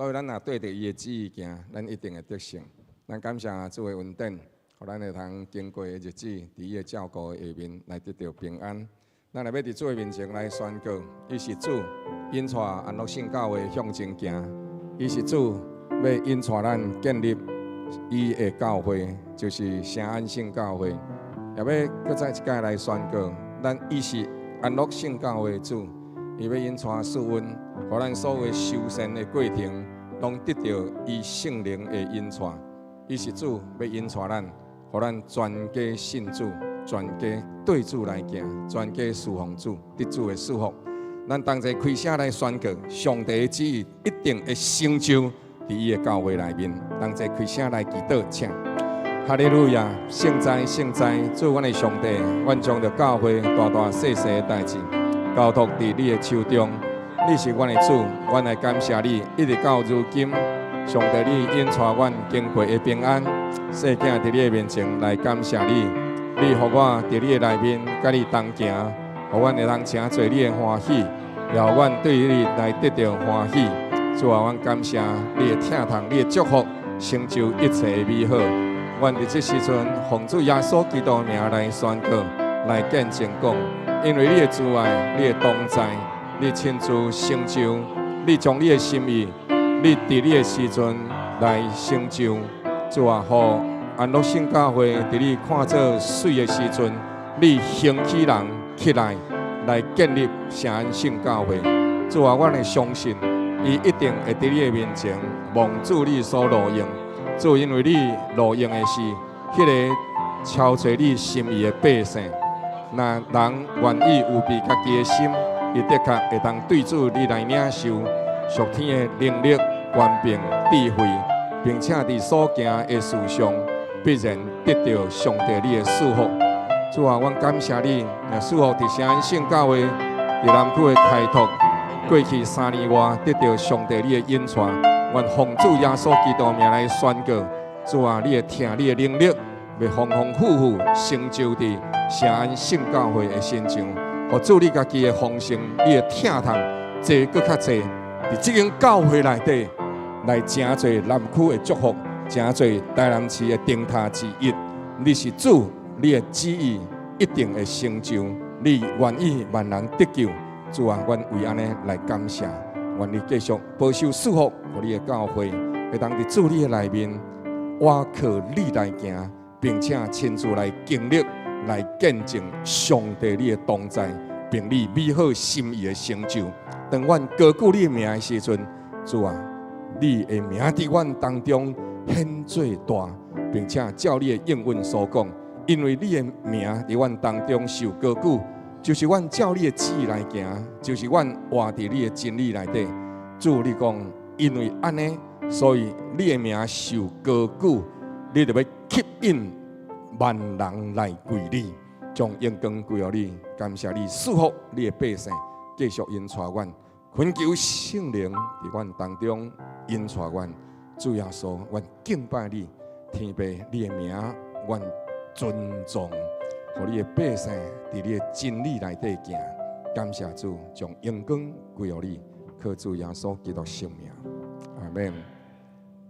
所以咱若对着伊的旨意行，咱一定会得胜。咱感谢主的恩典，互咱会通经过的日子，伫伊的照顾下面来得到平安。咱来要伫主的面前来宣告，伊是主引带安乐圣教会向前行，伊是主要引带咱建立伊的教会，就是圣安圣教会。也要搁再一届来宣告，伊是安乐圣教会的主，伊要引带赐恩，互咱所有修善的过程，拢得到伊圣灵的引带。伊是主要引带咱，互咱全家信主。全家对主来行，全家侍奉主，得主的祝福。咱同齐开声来宣告，上帝的旨意一定会成就伫伊的教会内面。同齐开声来祈祷，请哈利路亚！圣哉，圣哉！主，阮的上帝，阮将着教会大大细细的代志交托伫你的手中。你是阮的主，阮来感谢你，一直到如今。上帝，你引带阮经过的平安，世界伫你的面前来感谢你。你予我伫你的内面，甲你同行，予阮会通成做你的欢喜，也予阮对你来得到欢喜。主啊，阮感谢你的疼痛，你的祝福，成就一切的美好。阮伫这时阵，奉主耶稣基督名来宣告，来见证讲，因为你的慈爱，你的同在，你亲自成就，你将你的心意，你伫你的时阵来成就。主啊，好。安乐圣教会伫你看做水的时阵，你兴起人起来，来建立圣安圣教会。主啊，阮会相信，伊一定会伫你的面前蒙主你所录用。主，因为你录用的是迄个超出你心意的百姓。若人愿意有备家己的心，伊的确会当对主你来领受属天的能力、权柄、智慧，并且伫所行的事上。必然得到上帝你的祝福。主啊，阮感谢你，也祝福伫圣安圣教会伫南区的开拓，过去3年外得到上帝你的引带。愿奉主耶稣基督名来宣告，主啊，你的听，你的能力，要丰丰富富成就伫圣安圣教会的身上。互主你家己的丰盛，你的疼痛，侪搁较侪，伫这间教会内底来真侪南区的祝福。真侪台南市的灯塔之一，你是主，你的旨意一定会成就。你愿意万人得救，主啊，阮为安尼来感谢。愿你继续保守祝福，互你的教会会当伫主你的内面，我靠你来行，并且亲自来经历、来见证上帝你的同在，并你美好心意的成就。当阮高举你的名的时阵，主啊，你的名伫阮当中。显最大，并且照你的应允所讲，因为你的名伫阮当中受高举，就是阮照你的旨意来行，就是阮活伫你的真理内底。主你讲，因为安尼，所以你的名受高举，你就要吸引万人来归你，将荣光归予你。感谢你祝福你的百姓，继续引带阮，恳求圣灵伫阮当中引带阮。主耶稣，阮敬拜你，天父，你的名，阮尊重，互你的百姓伫你的真理内底行。感谢主，将荣光归予你，靠主耶稣基督圣名，阿门。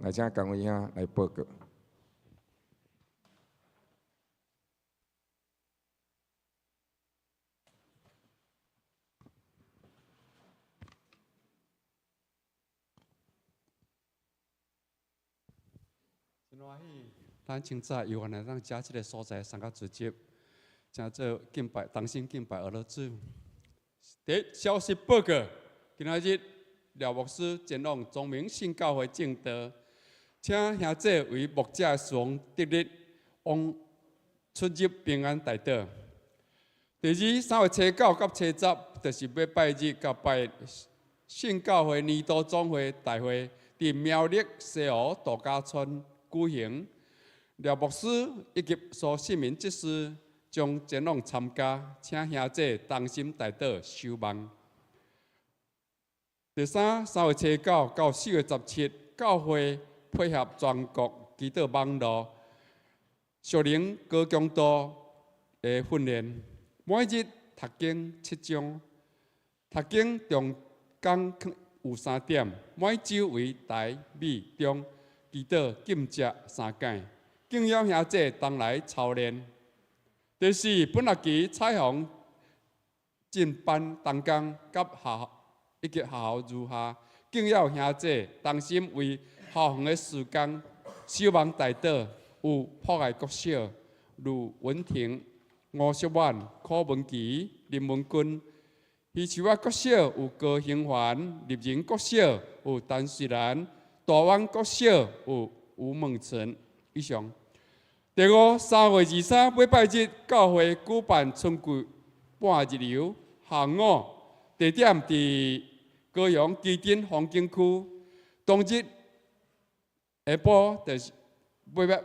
来，请讲位兄来报告。真欢喜，咱清早由原来咱遮即个所在三甲聚集，真做敬拜，同心敬拜而乐主。第一消息报告，今仔日廖牧师前往中明信教会正道，请兄弟为牧者侍奉得力，往出入平安大道。第二3月初9到初10，就是要拜日甲拜信教会年度总会大会，伫苗栗西湖度假村举行。廖牧师以及所信民执事将前往参加，请兄弟同心大道守望。第3月初9到4月17，教会配合全国祈祷网络属灵高强度的训练，每日读经7章，读经重讲有3点，每周为台、美、中祈祷禁食3届，敬仰兄姐同来操练。第4，本学期彩虹进班同工以及学校如下，敬仰兄姐同心为校园的事工，守望大道有博爱国小、卢文婷、吴淑婉、柯文琪、林文君。鱼树仔国小有高兴环，立仁国小有陈水兰，大湾国小有吴梦纯。以上。第5，3月23礼拜日，教会举办春季半日游下午，地点伫高雄基金风景区。当日下晡就是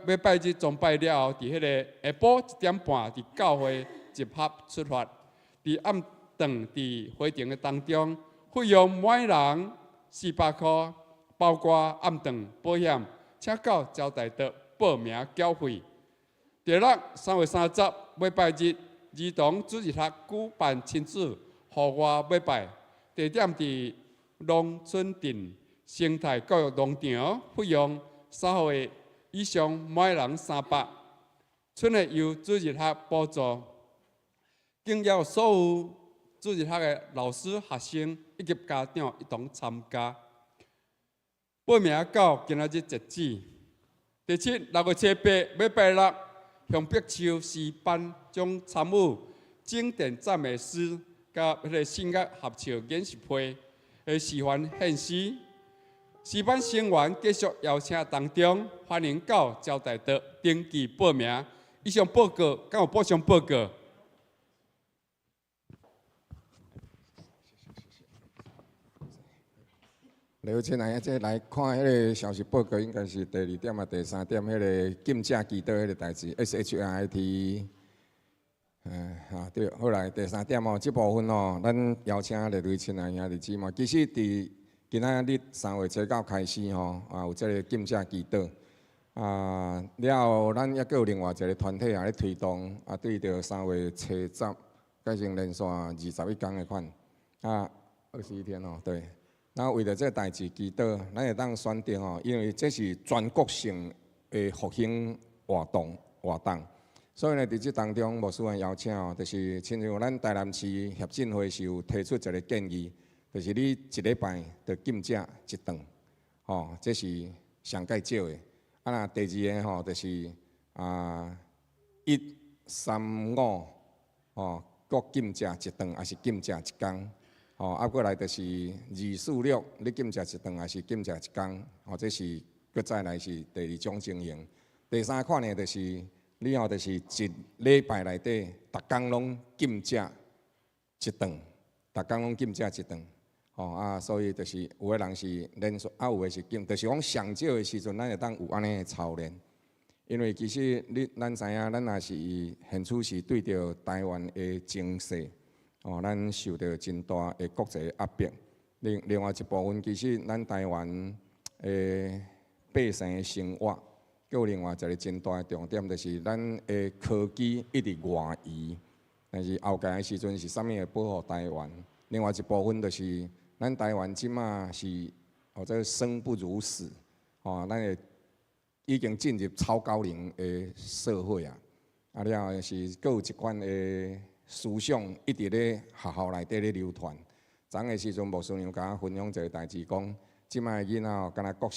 礼拜日崇拜了后，伫迄个下晡1点半，伫教会集合出发，伫暗顿伫会场的当中，费用每人400块，包括暗顿保险，请到招待处报名缴费。第6，3月30礼拜日，儿童主日学举办亲子户外礼拜，地点伫农村镇生态教育农场，费用3岁以上每人300。春的由主日学补助，敬邀所有主日学的老师、学生以及家长一同参加。报名到今仔日截止。第7，6月7日礼拜6，向碧树诗班将参与经典赞美诗甲迄个信乐合唱演习会的示范献诗。诗班成员继续邀请当中，欢迎到招待处登记报名。以上报告，敢有补充报告？刘亲来，这来看迄个消息报告，应该是第2点啊、第3点，迄个禁止祈祷迄个代志 ，SHIT， 对，好来第3点哦，这部分哦，咱邀请列位亲爱兄弟姊妹，其实伫今仔日3月7号开始吼，有这个禁止祈祷，了后咱还阁有另外一个团体也咧推动，对着3月7日改成连续21天的款，21天哦，对。那为了这个代志祈祷，咱会当选定哦，因为这是全国性的复兴活动，所以呢，伫这当中，无需要邀请哦，就是亲像咱台南市协进会是有提出一个建议，就是你一礼拜就禁止1顿，哦，这是上介少的。那第2个吼，就是1、3、5哦，各禁止1顿，还是禁止1天。过来就是2、4、6，你禁止1顿还是禁止1天？这是搁再来是第2种情形。第3款呢，就是你就是1礼拜内底，逐工拢禁止1顿，逐工拢禁止1顿。所以就是有的人是连续，有的是禁，就是讲上少的时阵，咱会当有安尼的操练。因为其实咱知影，咱也是现处是对着台湾的情势。咱受到真大的国际压迫。另外一部分，其实咱台湾的百姓的生活，还有另外一个真大的重点，就是咱的科技一直外移。但是后届的时阵是啥物会保护台湾？另外一部分就是咱台湾即马是这生不如死，咱会已经进入超高龄的社会啊。了后是阁有一款的。思想一直咧学校内底咧流传。昨个时阵，无师娘甲我分享一个代志，讲即摆囡仔哦，敢若国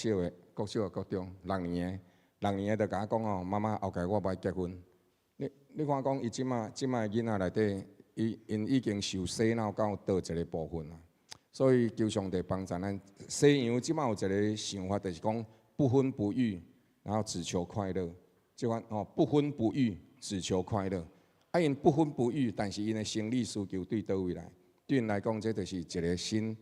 小的国中6年的，就甲我讲哦，妈妈后届我无爱结婚。你看讲伊即摆囡仔内底，因已经受洗脑到倒一个部分啦。所以求上帝帮助咱。西洋即摆有一个想法，就是讲不婚不育，然后只求快乐。即款不婚不育，只求快乐。因不婚不育，但是因的生理需求对倒位来？对因来讲，这就是一个新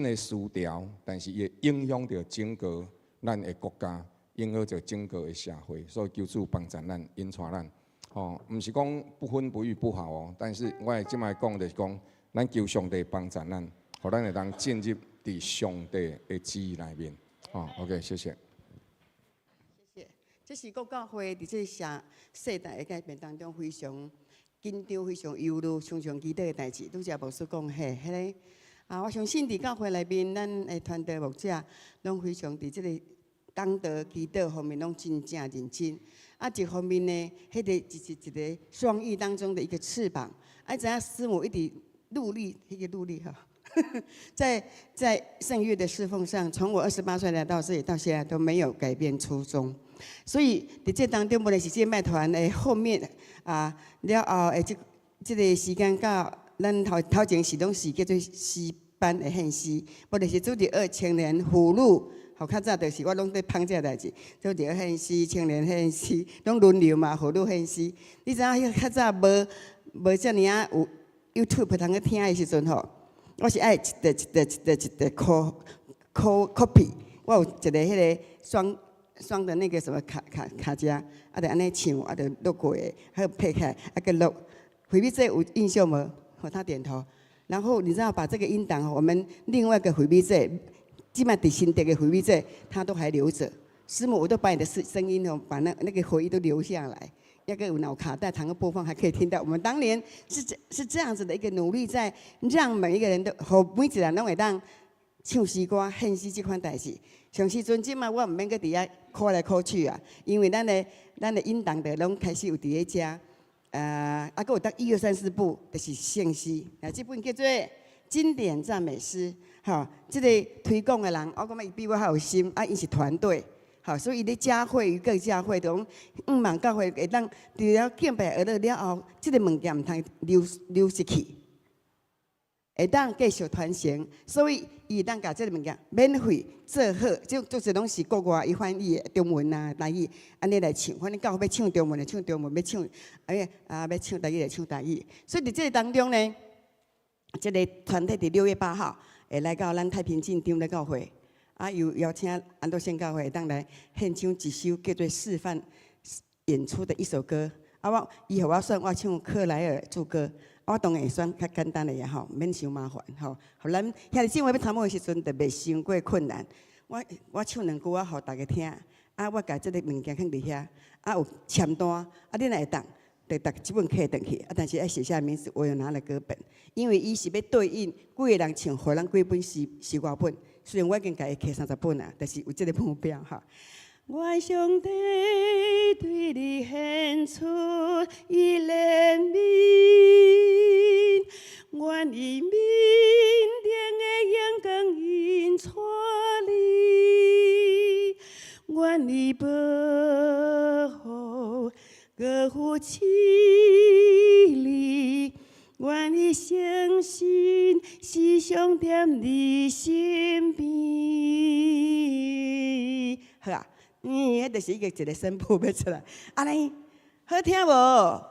的思潮，但是也影响着整个咱的国家，影响着整个的社会。所以求主帮助咱，引带咱。毋是讲不婚不育不好哦，但是我即摆讲就是讲，咱求上帝帮助咱，互咱会当进入伫上帝的旨意内面。OK， 谢谢。这是国教会伫这世代的改变当中非常紧张、非常忧虑、常常祈祷的代志。拄则牧师讲，迄个我相信伫教会内面，咱的团队牧者拢非常伫即个讲道、祈祷方面拢真正认真。一方面呢，迄个就是一个双翼当中的一个翅膀。知影师母一直努力，迄个努力哈，在圣乐的侍奉上，从我28岁来到这里到现在都没有改变初衷。所以伫这当中，无论是这麦团的后面了后的这个时间到，咱头前是拢是叫做诗班的献诗，无论是主持青年辅路。好，较早就是我拢在捧这代志，做着献诗、青年献诗，拢轮流嘛，辅路献诗。你知影迄较早无遮尔啊有 YouTube 通去听的时阵吼，我是爱一块 copy， 我有一个迄个双的那个什么卡夹，就安尼唱，就录过的，还有配起来，个录。回避这有印象无？和他点头。然后你知道把这个音档，我们另外一个回避这。基本上新的个回忆在，他都还留着。师母，我都把你的声音哦，把那个回忆都留下来。那个有脑卡带，堂个播放还可以听到。我们当年是这样子的一个努力，在让每一个人都和每一个人拢会当唱诗歌、献诗这款代志。上时阵即嘛，我唔免搁伫遐考来考去啊，因为咱的音档的拢开始有伫咧遮。搁有当1、2、3、4部，就是献诗。这本叫做经典赞美诗。好，这个推广的人，我感觉伊比我还有心，伊是团队，好，所以伊咧教会与各教会中，望教会会当除了敬拜而乐了后，这个物件唔通流失去，会当继续传承，所以伊当甲这个物件免费做好，就是拢是国外伊翻译的中文啊、台语，安尼来唱，反正教会要唱中文就唱中文，要唱要唱台语就唱台语，所以伫这个当中呢，这个团体伫6月8号。会来到咱太平进场的教会，又邀请安多县教会当来献唱一首叫做示范演出的一首歌。伊互我选，我唱克莱尔祝歌。我当然会选较简单的也好，免伤麻烦吼。互咱遐日正话要参悟的时阵，特别伤过困难。我唱2句，我互大家听。我甲这个物件放伫遐，有签单，你若会当。得读这本课转去，但是要写下名字，我有拿了歌本，因为伊是要对应几个人唱，互咱几本诗歌本。虽然我已经甲伊刻30本啊，但是有这个目标哈。愿上帝对你献出伊怜悯，愿伊面顶的阳光映出你，愿伊保护。歌舞起你，愿意相信是上帝你身边。好啊，迄就是一个声部要出来，安尼好听无？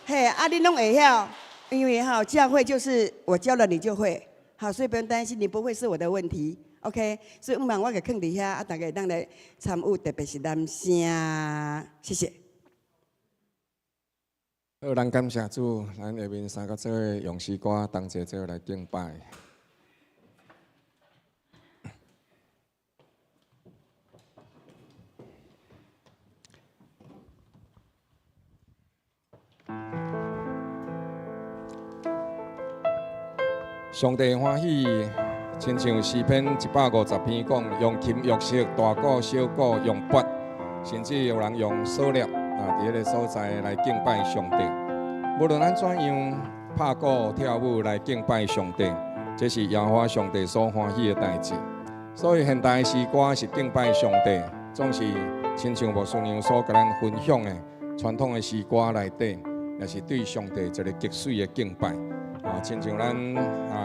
嘿，你拢会晓，因为教会就是我教了你就会，好，所以不用担心，你不会是我的问题。OK， 所以我给放伫遐，大家当来参与，特别是男声，谢谢。好，咱感谢主，咱下面3个做用诗歌，同齐做来敬拜。上帝欢喜，亲像诗篇150篇讲，用琴、玉石、大鼓、小鼓，用钹，甚至有人用锁链。伫迄个所在来敬拜上帝，无论咱怎样拍鼓跳舞来敬拜上帝，这是耶和华上帝所欢喜的代志。所以现代诗歌是敬拜上帝，总是亲像牧师娘所甲咱分享的传统的诗歌内底，也是对上帝一个极水的敬拜。亲像咱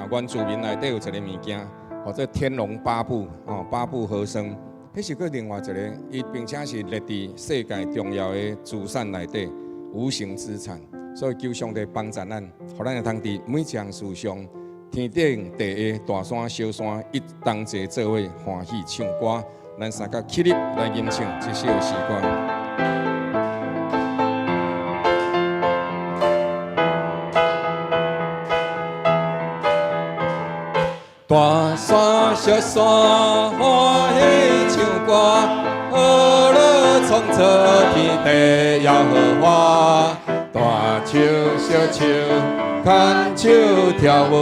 原住民内底有一个物件，或者天龙八部八部合声。迄是个另外一个，伊并且是列伫世界重要的资产内底，无形资产。所以求上帝帮助咱，互咱会通伫每一项事上，天顶地下大山小山，一同齐做伙欢喜唱歌。咱3个起立来吟唱这首诗歌。大山小山欢喜唱歌，河流创造天地要和华。大树小树牵手跳舞，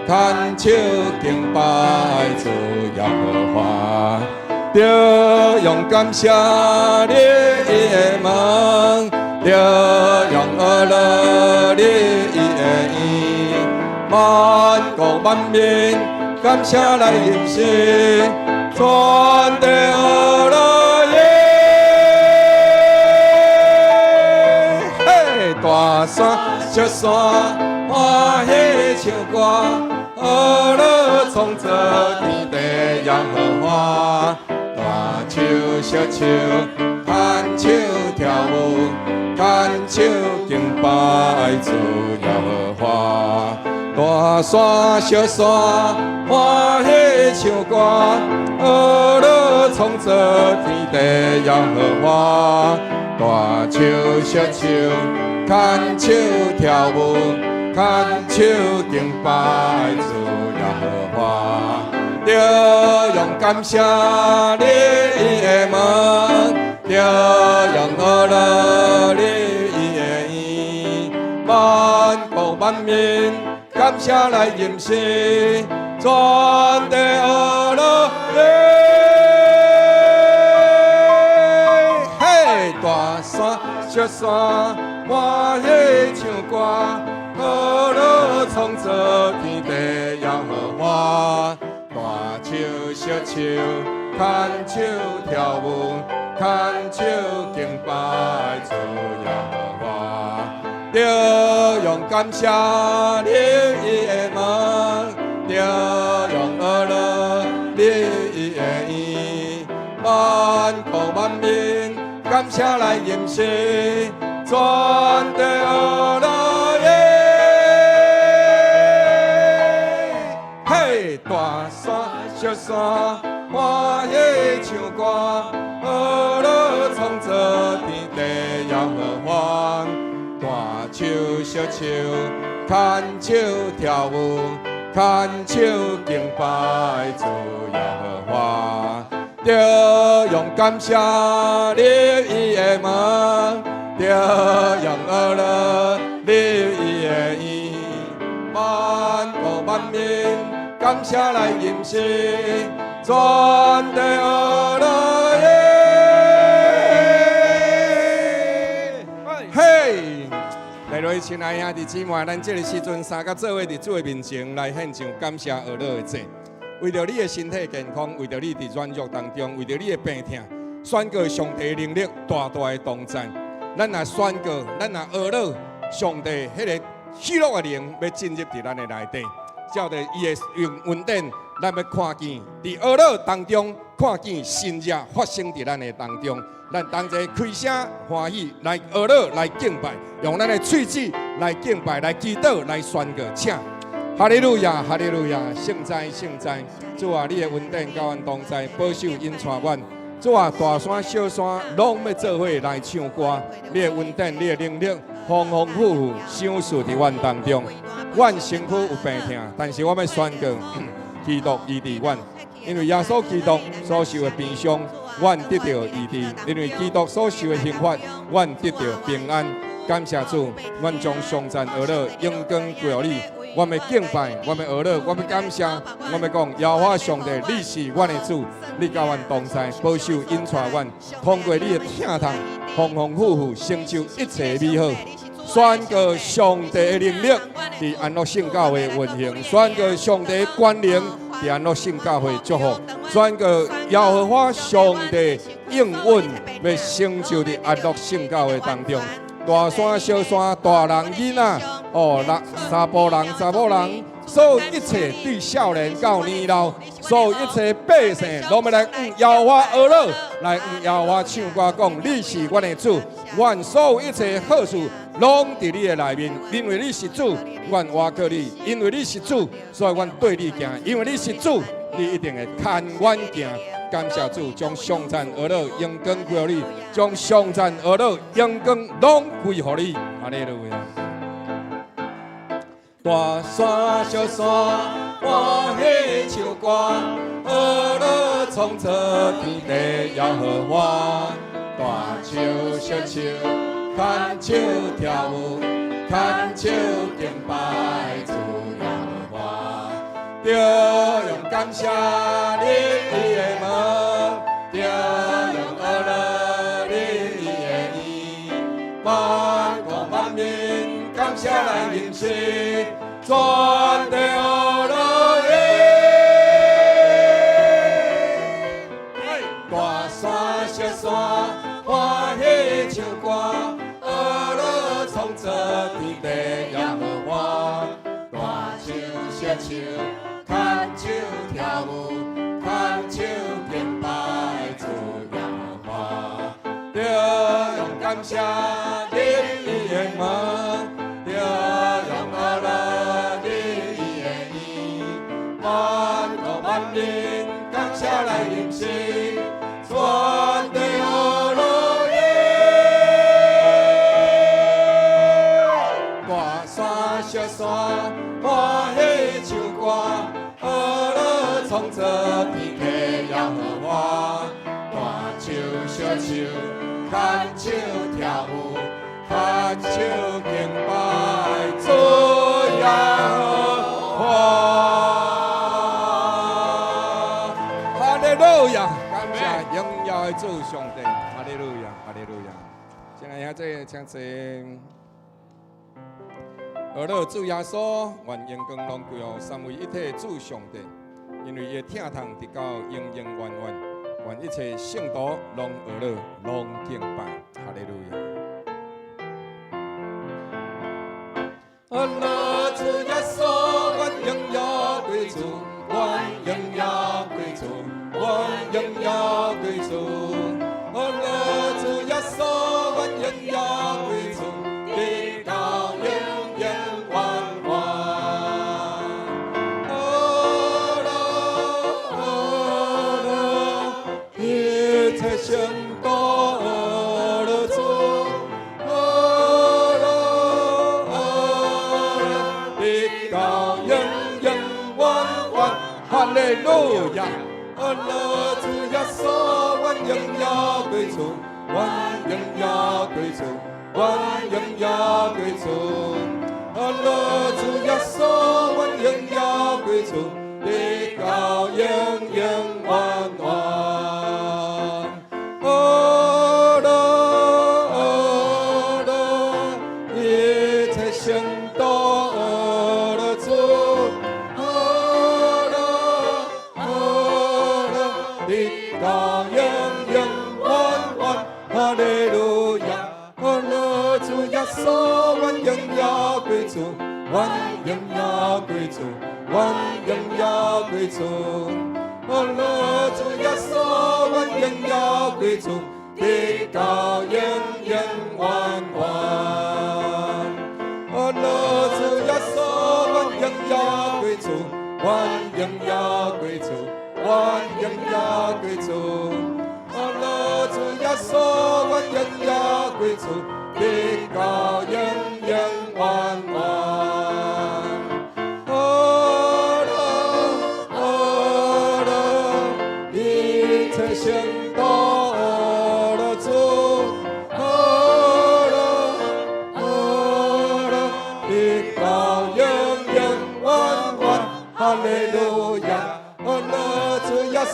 牵手敬拜主耶和华，着用感谢你的梦，着用阿乐你的意，万国万民感谢来吟诗，全地阿乐耶，嘿，大山小山。欢喜唱歌，阿乐创造天地耶和华，大手小手，牵手跳舞，牵手敬拜主耶和华。大山小山欢喜唱歌，阿乐创造天地耶和华，大手小手，牵手跳舞。牵手敬拜主耶和华，着用感谢你的梦，着用阿乐你的意，万国万民感谢来吟诗，全地阿乐耶，嘿，大山小山欢喜唱歌。阿乐创造天地耶和华，大手小手，牵手跳舞，牵手敬拜主耶和华，着用感谢你的梦，着用阿乐你的意，万国万民感谢来吟诗，全地阿乐耶。大山小山欢喜唱歌，阿乐创造天地耶和华，大手小手，牵手跳舞，牵手敬拜主耶和华，着用感谢你的梦，着用阿乐你的意，万国万民。感谢来吟诗，全地阿乐耶！嘿，来落去，亲爱兄弟姊妹，咱这个时阵三甲做伙伫主的面前来献上感谢阿乐的祭，为着你的身体健康，为着你伫软弱当中，为着你的病痛，宣告上帝的能力大大的同在。咱也宣告，咱也阿乐上帝迄个喜乐的灵要进入伫咱的内底。照着伊的恩典，咱要看见伫阿乐当中，看见新热发生伫咱的当中。咱同齐开声欢喜来阿乐来敬拜，用咱的喙齿来敬拜，来祈祷，来宣告，请哈利路亚，哈利路亚，圣哉，圣哉！主啊，你的恩典甲阮同在，保守因带阮。主啊，大山小山拢要做伙来唱歌，你的恩典，你的能力，丰丰富富享受伫阮当中。阮身躯有病痛，但是我要宣告，基督医治阮，因为耶稣基督所受的鞭伤，阮得到医治；因为基督所受的刑罚，阮得到平安。感谢主，阮将颂赞阿乐荣光归予你。我们敬拜，我们阿乐，我们感谢，我们讲耶和华上帝，你是阮的主，你甲阮同在，保守引带阮，通过你的听堂，丰丰富富成就一切美好。宣告上帝的能力伫安乐圣教会运行，宣告上帝的权能伫安乐圣教会祝福，宣告耶和华上帝应允要成就伫安乐圣教会当中。大山小山，大人囡仔，查甫人查某人，所有一切对少年到年老，所有一切百姓，拢要来耶和华阿乐，来耶和华唱歌讲，你是阮的主，阮所有一切好处拢伫你的内面，因为你是主，阮倚靠你；因为你是主，所以阮对你行；因为你是主，你一定会看阮行。感谢主，将颂赞阿乐荣光归予你，将颂赞阿乐荣光拢归予你。哈利路亚！大山小山欢喜唱歌，阿乐创造天地耶和华。大手小手，牵手跳舞，牵手敬拜主耶和华。感谢你的门，着用阿拉你的义，万国万民感谢来认识，全地阿拉耶。大山小山欢喜唱歌，阿拉创造天地耶和华。大手小手，牵手跳舞，牵手敬拜主耶和华。着用感谢你的门，着用阿拉你的义，万国万民感谢来认识，全地阿拉耶。大山小山欢喜唱歌，阿拉创造天地耶和华。大手小手，牵手跳舞，牵手敬拜主耶和华。哈利路亚！感谢荣耀的主上帝，哈利路亚，哈利路亚。现在在请坐。而乐主耶稣，愿荣光拢归乎三位一体主上帝，因为伊的疼痛直到永永远远，愿一切圣徒拢而乐，拢敬拜，哈利路亚。而乐主耶稣，愿荣耀归主，愿荣耀归主，愿荣耀归主。而乐主耶稣，愿荣耀归主，直到永。圣道阿拉主，阿拉，直到永永远远，哈利路亚！阿拉主耶稣，愿荣耀归主，愿荣耀归主，愿荣耀归主。阿拉主耶稣，愿荣耀归主，直到永永远远。哈利路亚，阿拉主耶稣，愿荣耀归主，愿荣耀归主，愿荣耀归主。阿拉主耶稣，愿荣耀归主，直到永永远远。阿拉主耶稣，愿荣耀归主，愿荣耀归主，愿荣耀归主。阿拉主耶稣，愿荣耀归主，直到永永远远。阿拉，阿拉，一切圣道阿拉主，阿拉，阿拉，直到永永远远。哈利路亚！阿拉主耶稣，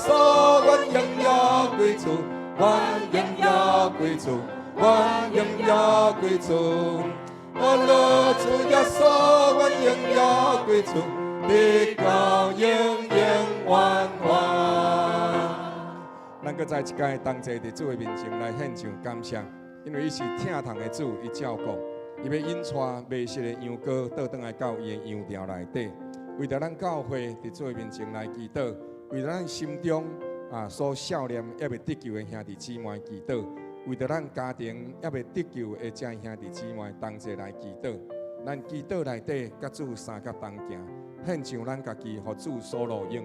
愿荣耀归主，愿荣耀归主，愿荣耀归主。阿拉主耶稣，愿荣耀归主，直到永永远远。咱搁再一届同齐伫主的面前来献上感谢，因为伊是疼痛的主，伊照顾，伊要引带迷失的羊羔倒转来到伊的羊巢内底。为着咱教会伫主的面前来祈祷，为着咱心中所少年也未得救的兄弟姊妹祈祷，为着咱家庭也未得救的这兄弟姊妹同齐来祈祷。咱祈祷内底甲主三脚同行，献上咱家己，互主所录用。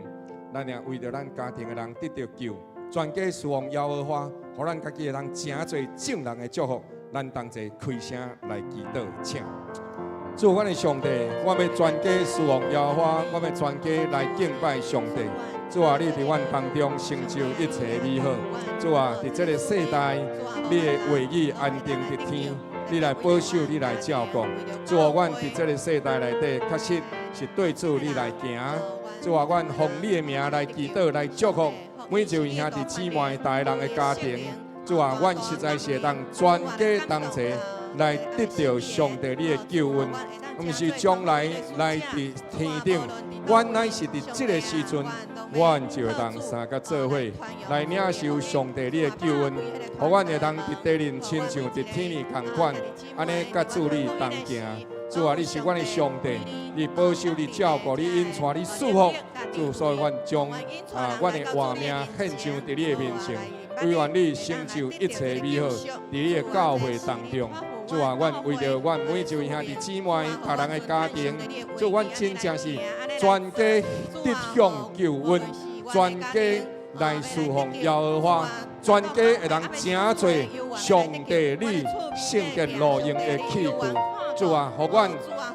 咱也为着咱家庭的人得到救，全家侍奉耶和华，互咱家己的人诚侪正人的祝福。咱同齐开声来祈祷，请。主，阮的上帝，我要全家侍奉耶和华，我要全家来敬拜上帝。主啊，你伫阮当中成就一切美好。主啊，伫这个世代，你的话语安定伫天，你来保守，你来照顾。主啊，阮伫这个世代内底，确实是对主你来行，主啊，阮奉你的名来祈祷来祝福每一位兄弟姊妹、大人的家庭。主啊，阮实在是会当全家同齐来得到上帝你的救恩，毋是将来来伫天顶，阮乃是伫这个时阵，阮就会当三甲做伙来领受上帝你的救恩，互阮会当伫地人亲像伫天里同款，安尼甲主你同行。主啊，你是阮的上帝，你保守、你照顾、你引带、你祝福。主，所以阮将阮的活命献上伫你的面前，为愿你成就一切美好，伫你的教会当中。主啊，阮为着阮每一位兄弟姊妹、别人的家庭，主，阮真正是全家得享救恩，全家来侍奉耶和华，全家会当真做上帝你圣洁路用的器具。主啊，互阮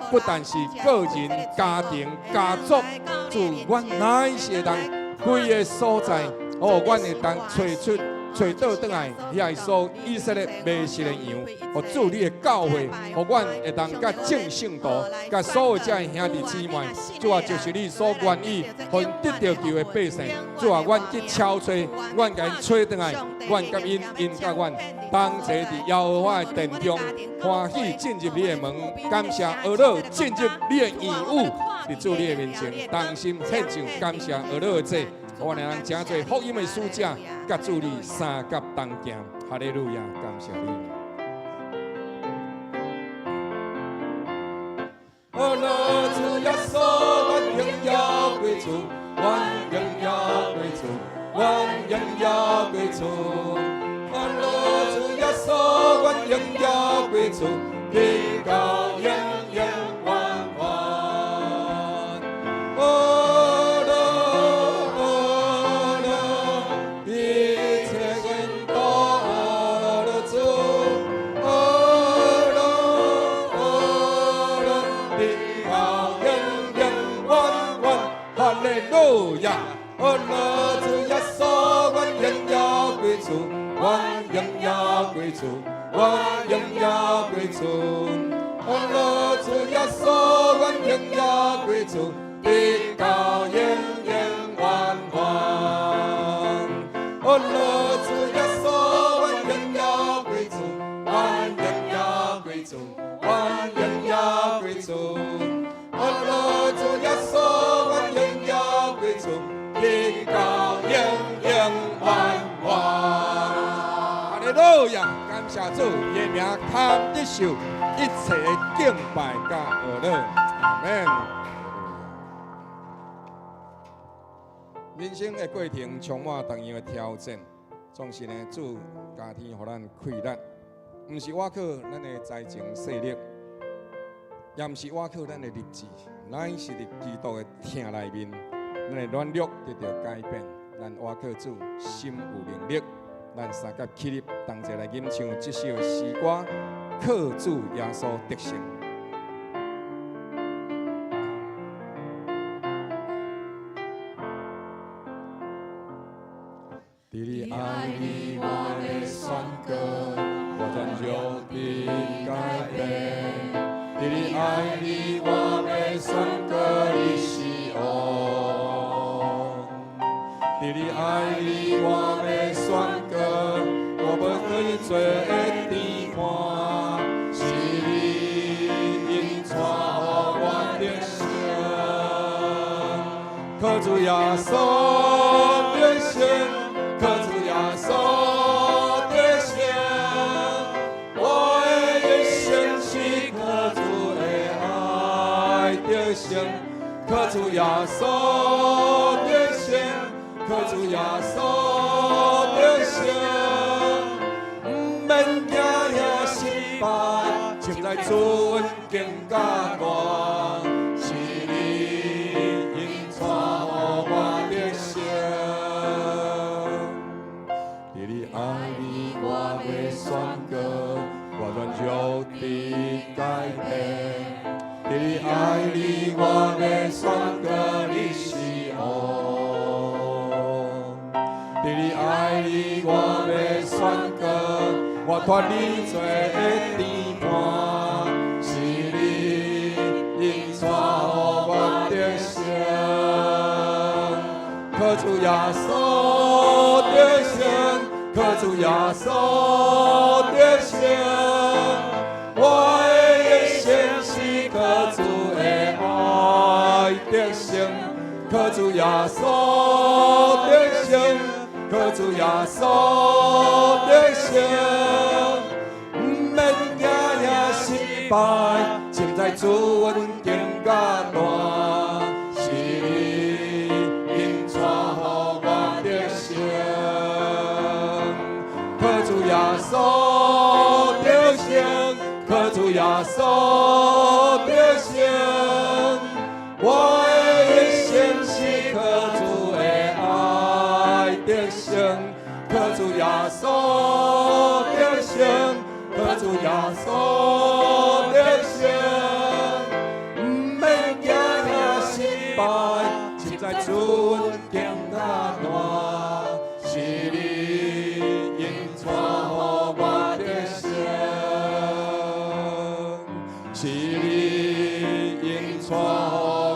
不但是个人、家庭、家族，主，阮乃是会当规个所在，阮会当找到转来遐所以色列美食的羊，互主你的教会，互阮会当甲正圣道，甲所有这兄弟姊妹，主啊，就是你所愿意，互因得到救的百姓。主啊，阮去敲吹，阮甲因吹转来，阮甲因甲阮同齐伫耶和华的殿中，欢喜进入你的门，感谢俄罗进入你的义务，伫主你的面前，同心献上感谢俄罗的祭。我们人真侪福音的使者，甲主你三甲同行，哈利路亚，感谢你。阿拉主耶稣，我荣耀归主，我荣耀归主，我荣耀归主。阿拉主耶稣，我荣耀归主，地高永永远远。阿拉主耶稣，我荣耀归主，我荣耀归主，我荣耀归主。阿拉主耶稣，我荣耀归主，地高永永远远。阿拉主耶稣，我荣耀归主，我荣耀归主，我荣耀归主。阿拉主耶稣，我荣耀归主。地高永永远远，哈利路亚！感谢主，伊的名堪接受一切的敬拜甲学乐，阿门。人生的过程充满同样的挑战，总是呢，主加添予咱快乐，毋是我靠咱的财政势力，也毋是我靠咱的日子，乃是伫基督的疼内面。咱的软弱得到改变，咱倚靠主，心有能力，咱三甲起立，同齐来吟唱这首诗歌，靠主耶稣得胜。伫你爱里，我的选歌，我专有的改变。伫你爱里，我的选歌，你是我。伫你爱里，我要选歌，我要对罪的地盘，是你引带我得胜，靠主耶稣得胜，靠主耶稣得胜，我的一生是靠主的爱得胜，靠主耶稣得胜。靠主耶稣得胜，唔免惊遐失败，现在主恩更加大，是你引带我得胜。伫你爱里，我要选歌，我愿有地改变。伫你爱里，我要选歌，你是我。伫你爱里，我要选歌，我托你做的地盘，是你引带我得胜。靠主耶稣得胜，靠主耶稣得胜。我的一生是靠主的爱得胜，靠主耶稣得胜，靠主耶稣得胜。唔免惊也失败，现在主恩更加大，是你引带予我得胜。靠主耶稣得胜，靠主耶稣得胜。我的一生是靠主的爱得胜，靠主耶稣得胜，靠主耶稣得胜。唔免惊也失败，现在主恩更加大，是你引带予我得胜，是你引带予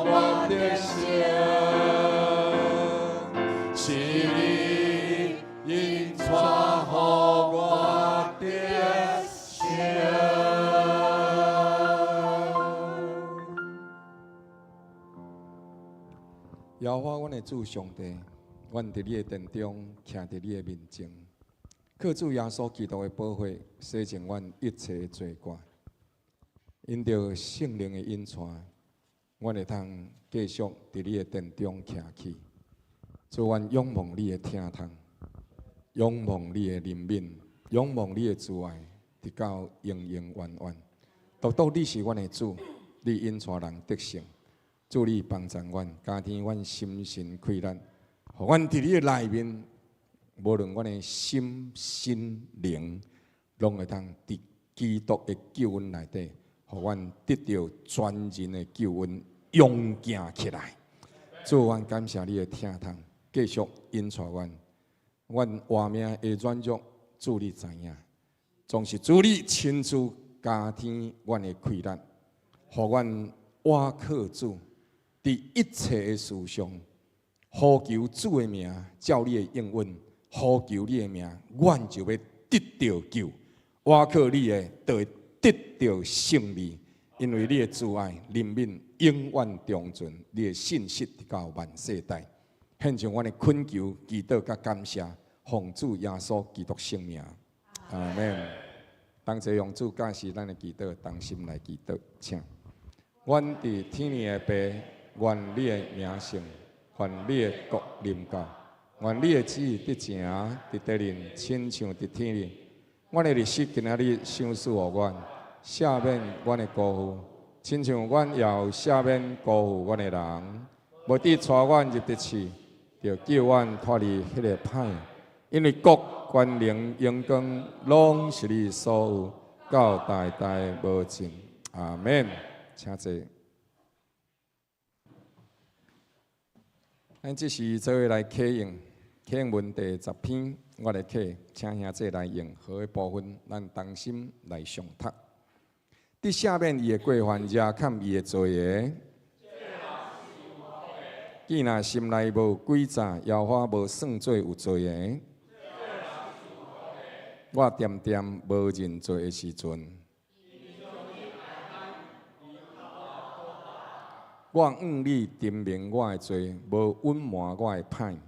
我得胜，是你引带予我得胜。耶和华，阮的主上帝，阮伫你的殿中，徛伫你的面前，靠主耶稣基督的保护，洗净阮一切的罪过。因着圣灵的引带，阮会通继续伫你的殿中徛起。主，阮仰望你的听通，仰望你的怜悯，仰望你的慈爱，直到永永远远。独独你是阮的主，你引带人得胜。祝你帮助阮，加添阮心神快乐，互阮伫你的内面，无论阮的心、身、灵，拢会通伫基督的救恩内底，互阮得到全人的救恩，勇行起来。主，阮感谢你的听通，继续引带阮。阮活命的软弱，主你知影，总是主你亲自加添阮的快乐，互阮倚靠主。伫一切的事上，呼求主的名，照你的应允，呼求你的名，阮就要得到救。倚靠你的，就会得到胜利，因为你的慈爱、怜悯永远长存，你的信实直到万世代。献上阮的恳求、祈祷甲感谢，奉主耶稣基督圣名，阿门。当这用主教示咱的祈祷，当心来祈祷，请。阮伫天父的爸。愿你的名圣，愿你的国临到，愿你的旨意得成伫地人，亲像伫天里。阮的日子今仔日赏赐予阮，赦免阮的过负，亲像阮也有赦免过负阮的人。无伫带阮入地市，就救阮脱离迄个歹。因为国、权能、荣光，拢是你所有，到代代无尽。阿免，请坐。咱即时做伙来启用，启用文第10篇，我来启，请兄弟来用好的部分，咱同心来上读。伫赦免伊的过犯，遮砍伊的罪个。既若心内无诡诈，摇花无算做有罪个。我点点无认罪的时阵。我向你证明我的罪，无隐瞒我的歹。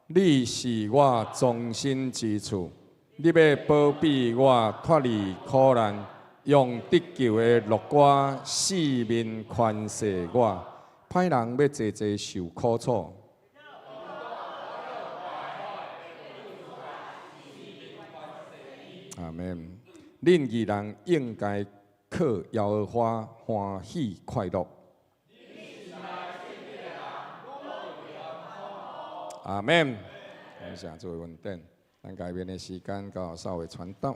你是我终身之处，你要保庇我脱离苦难，用得救的乐歌四面宽恕我。歹人要济济受苦楚。阿门。恁义人应该靠耶和华欢喜快乐。阿门。感谢诸位稳定，咱改变的时间到稍微传导。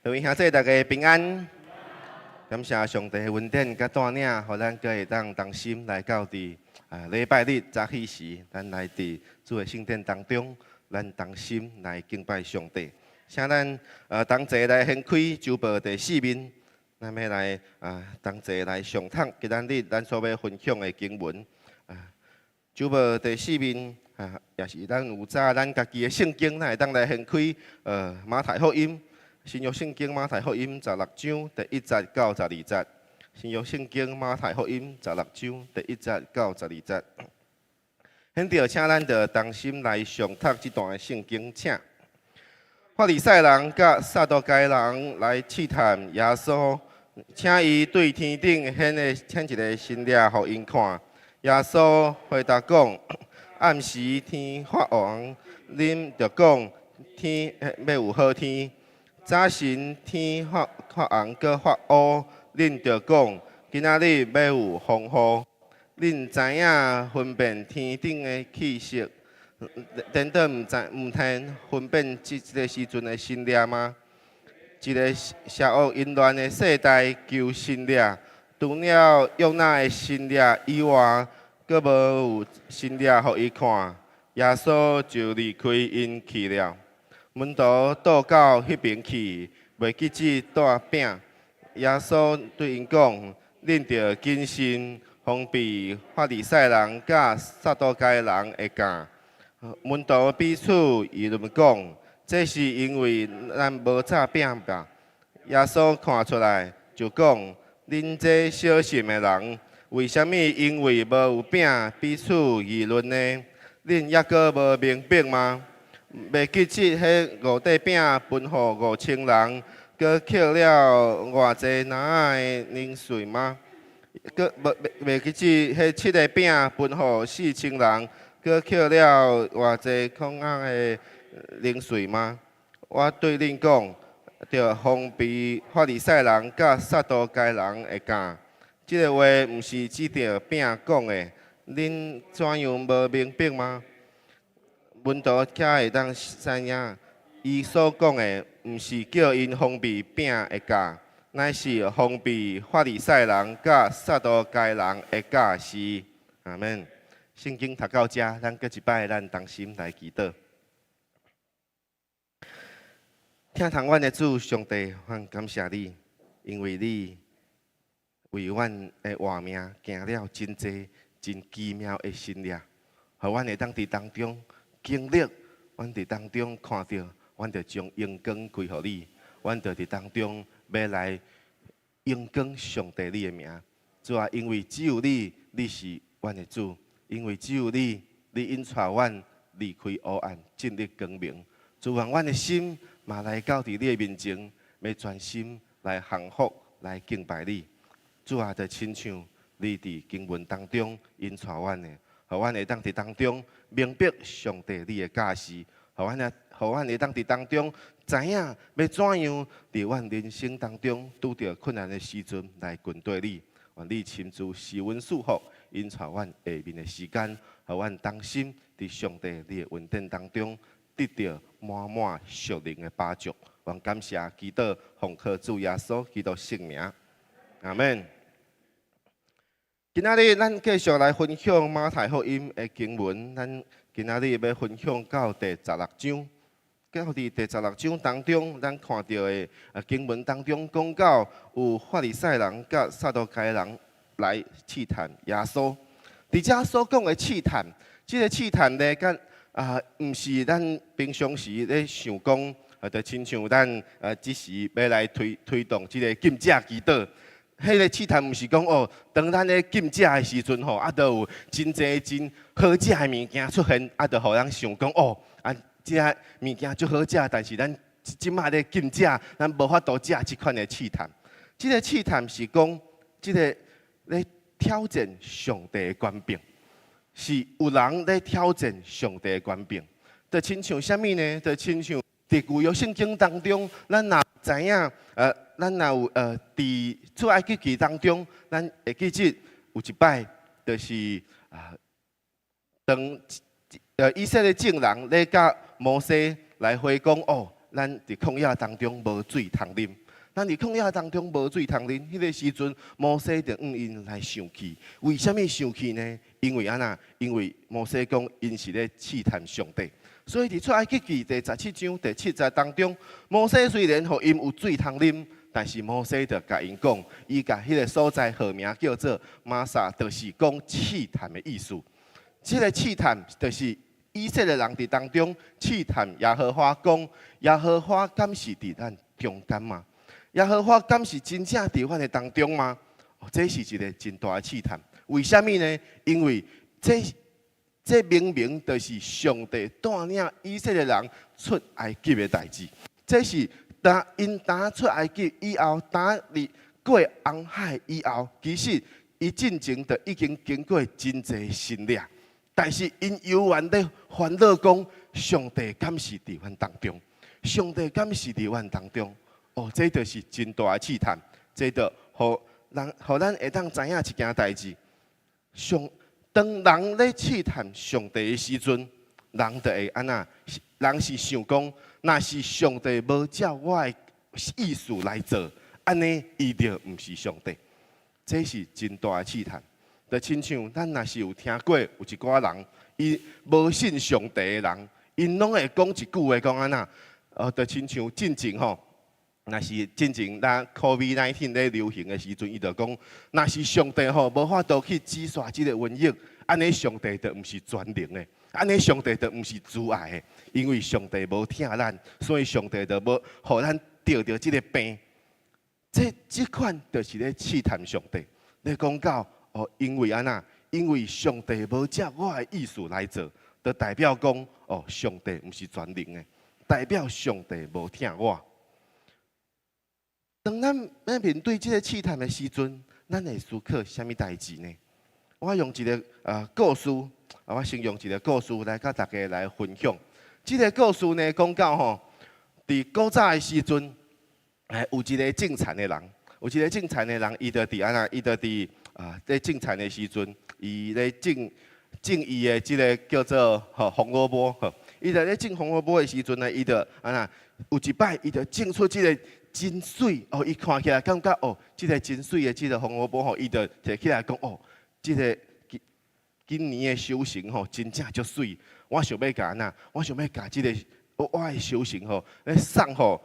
各位兄弟大家平安。感谢上帝的恩典甲带领，互咱可会当同心来到伫礼拜日早起时，咱来伫主的圣殿当中，咱同心来敬拜上帝。请咱同齐来掀开周报第4面，咱要来同齐来上读今仔日咱所要分享的经文。周报第4面也是咱有早咱家己的圣经，咱会当来掀开马太福音。新约圣经马太福音16章第1节到12节。新约圣经马太福音16章第1节到12节。现在请咱着同心来上读这段圣经，请。法利赛人甲撒都该人来试探耶稣，请伊对天顶显一个新掠互因看。耶稣回答讲：暗时天发黄，恁着讲天要有好天。早晨天发红，搁发乌，恁着讲今仔日要有风雨。恁知影分辨天顶的气息，等等毋通分辨这个时阵的新掠吗？一个邪恶淫乱的世代求新掠，除了约拿的新掠以外，搁无有新掠互伊看。耶稣就离开因去了。门徒倒到迄边去，袂记只带饼。耶稣对因讲：恁着谨慎，防备法利赛人甲撒都该人会教。门徒彼此议论讲：这是因为咱无炸饼吧？耶稣看出来，就讲：恁这小心的人，为什么因为无有饼彼此议论呢？恁抑阁无明白吗？袂记只迄5块饼分互5000人，搁捡了偌济哪的零碎吗？搁袂记只迄7个饼分互4000人，搁捡了偌济空仔的零碎吗？我对恁讲，着防备法利赛人甲撒都该人会教。即个话毋是指着饼讲的，恁怎样无明白吗？门徒才会当知影，伊所讲的，毋是叫因防备饼会教，乃是防备法利赛人甲撒都该人会教是。阿免。圣经读到遮，咱搁一摆，咱同心来祈祷。听从阮的主上帝，阮感谢你，因为你为阮的活命行了真济、真奇妙的新历，互阮会当伫当中。经历，阮伫当中看到，阮就将阳光归互你，阮就伫当中要来阳光上帝你的名。主啊，因为只有你，你是阮的主；因为只有你，你引带阮离开黑暗，进入光明。主啊，阮的心嘛来到伫你的面前，要专心来降服，来敬拜你。主啊，就亲像你伫经文当中引带阮的。互阮会当伫当中明白上帝你的教示，互阮会当伫当中知影要怎样伫阮人生当中拄着困难的时阵来跟对你。愿你亲自施恩赐福，引带阮下面的时间，互阮当心伫上帝你的恩典当中得到满满属灵的帮助。愿感谢祈祷，奉靠主耶稣基督圣名，阿门。今仔日咱继续来分享马太福音的经文，咱今仔日要分享到第16章。到伫第16章当中，咱看到的经文当中讲到有法利赛人甲撒都该人来试探耶稣。伫遮所讲的试探，即个试探咧，毋是咱平常时咧想讲，就亲像咱即时要来推动即个禁食祈祷。迄个试探毋是讲哦，当咱咧禁食的时阵吼，就有真济真好食的物件出现，就互人想讲哦，即个物件足好食，但是咱即摆咧禁食，咱无法度食即款的试探。即个试探是讲，即个咧挑战上帝的权柄，是有人咧挑战上帝的权柄。就亲像啥物呢？就亲像伫旧约圣经当中，咱若知影咱若有伫出埃及记当中，咱会记得有一摆，就是当以色列众人咧甲摩西来回讲哦，咱伫旷野当中无水通啉，咱伫旷野当中无水通啉，迄个时阵，摩西就因来生气。为什么生气呢？因为安那？因为摩西讲因是咧试探上帝。所以伫出埃及记第17章第7节当中，摩西虽然互因有水通啉，但是摩西就甲因讲，伊甲迄个所在号名叫做玛撒，就是讲试探的意思。这个试探就是以色列人伫当中试探耶和华，讲耶和华敢是伫咱中间吗？耶和华敢是真正伫阮的当中吗？这是一个真大的试探。为什么呢？因为这明明就是上帝带领以色列人出埃及的代志。这是因出埃及以后，入过红海以后，其实伊进前就已经经过真侪训练，但是因犹原咧烦恼讲，上帝敢是伫阮当中？上帝敢是伫阮当中？这就是真大的试探。这就互咱会当知影一件代志。当人咧试探上帝的时阵，人就会安那？人是想讲，若是上帝无照我的意思来做，安尼伊就毋是上帝。这是真大的试探。就亲像咱若是有听过有一寡人，伊无信上帝的人，因拢会讲一句话，讲安那？就亲像进前吼。若是真正咱 COVID-19 咧流行的时阵，伊就讲，若是上帝吼无法度去止煞即个瘟疫，安尼上帝就毋是全能的，安尼上帝就毋是慈爱的，因为上帝无疼咱，所以上帝就无互咱得到即个病。这款就是咧试探上帝。咧讲到因为安那，因为上帝无照我的意思来做，就代表讲上帝毋是全能的，代表上帝无疼我。当咱面对这个试探的时阵，咱会思考什么代志呢？我用一个故事，我先用一个故事来甲大家来分享。这个故事呢，讲到吼，伫古早的时阵，有一个种田的人，伊就伫安那，伊就伫在种田的时阵，伊咧种伊的这个叫做红萝卜，伊就咧种红萝卜的时阵呢，伊就安那有一摆，伊就种出这个。真水伊看起来感觉这个真水的这个红萝卜伊就摕起来讲这个今年的收成真正足水。我想要甲我想要甲这个我的收成来送互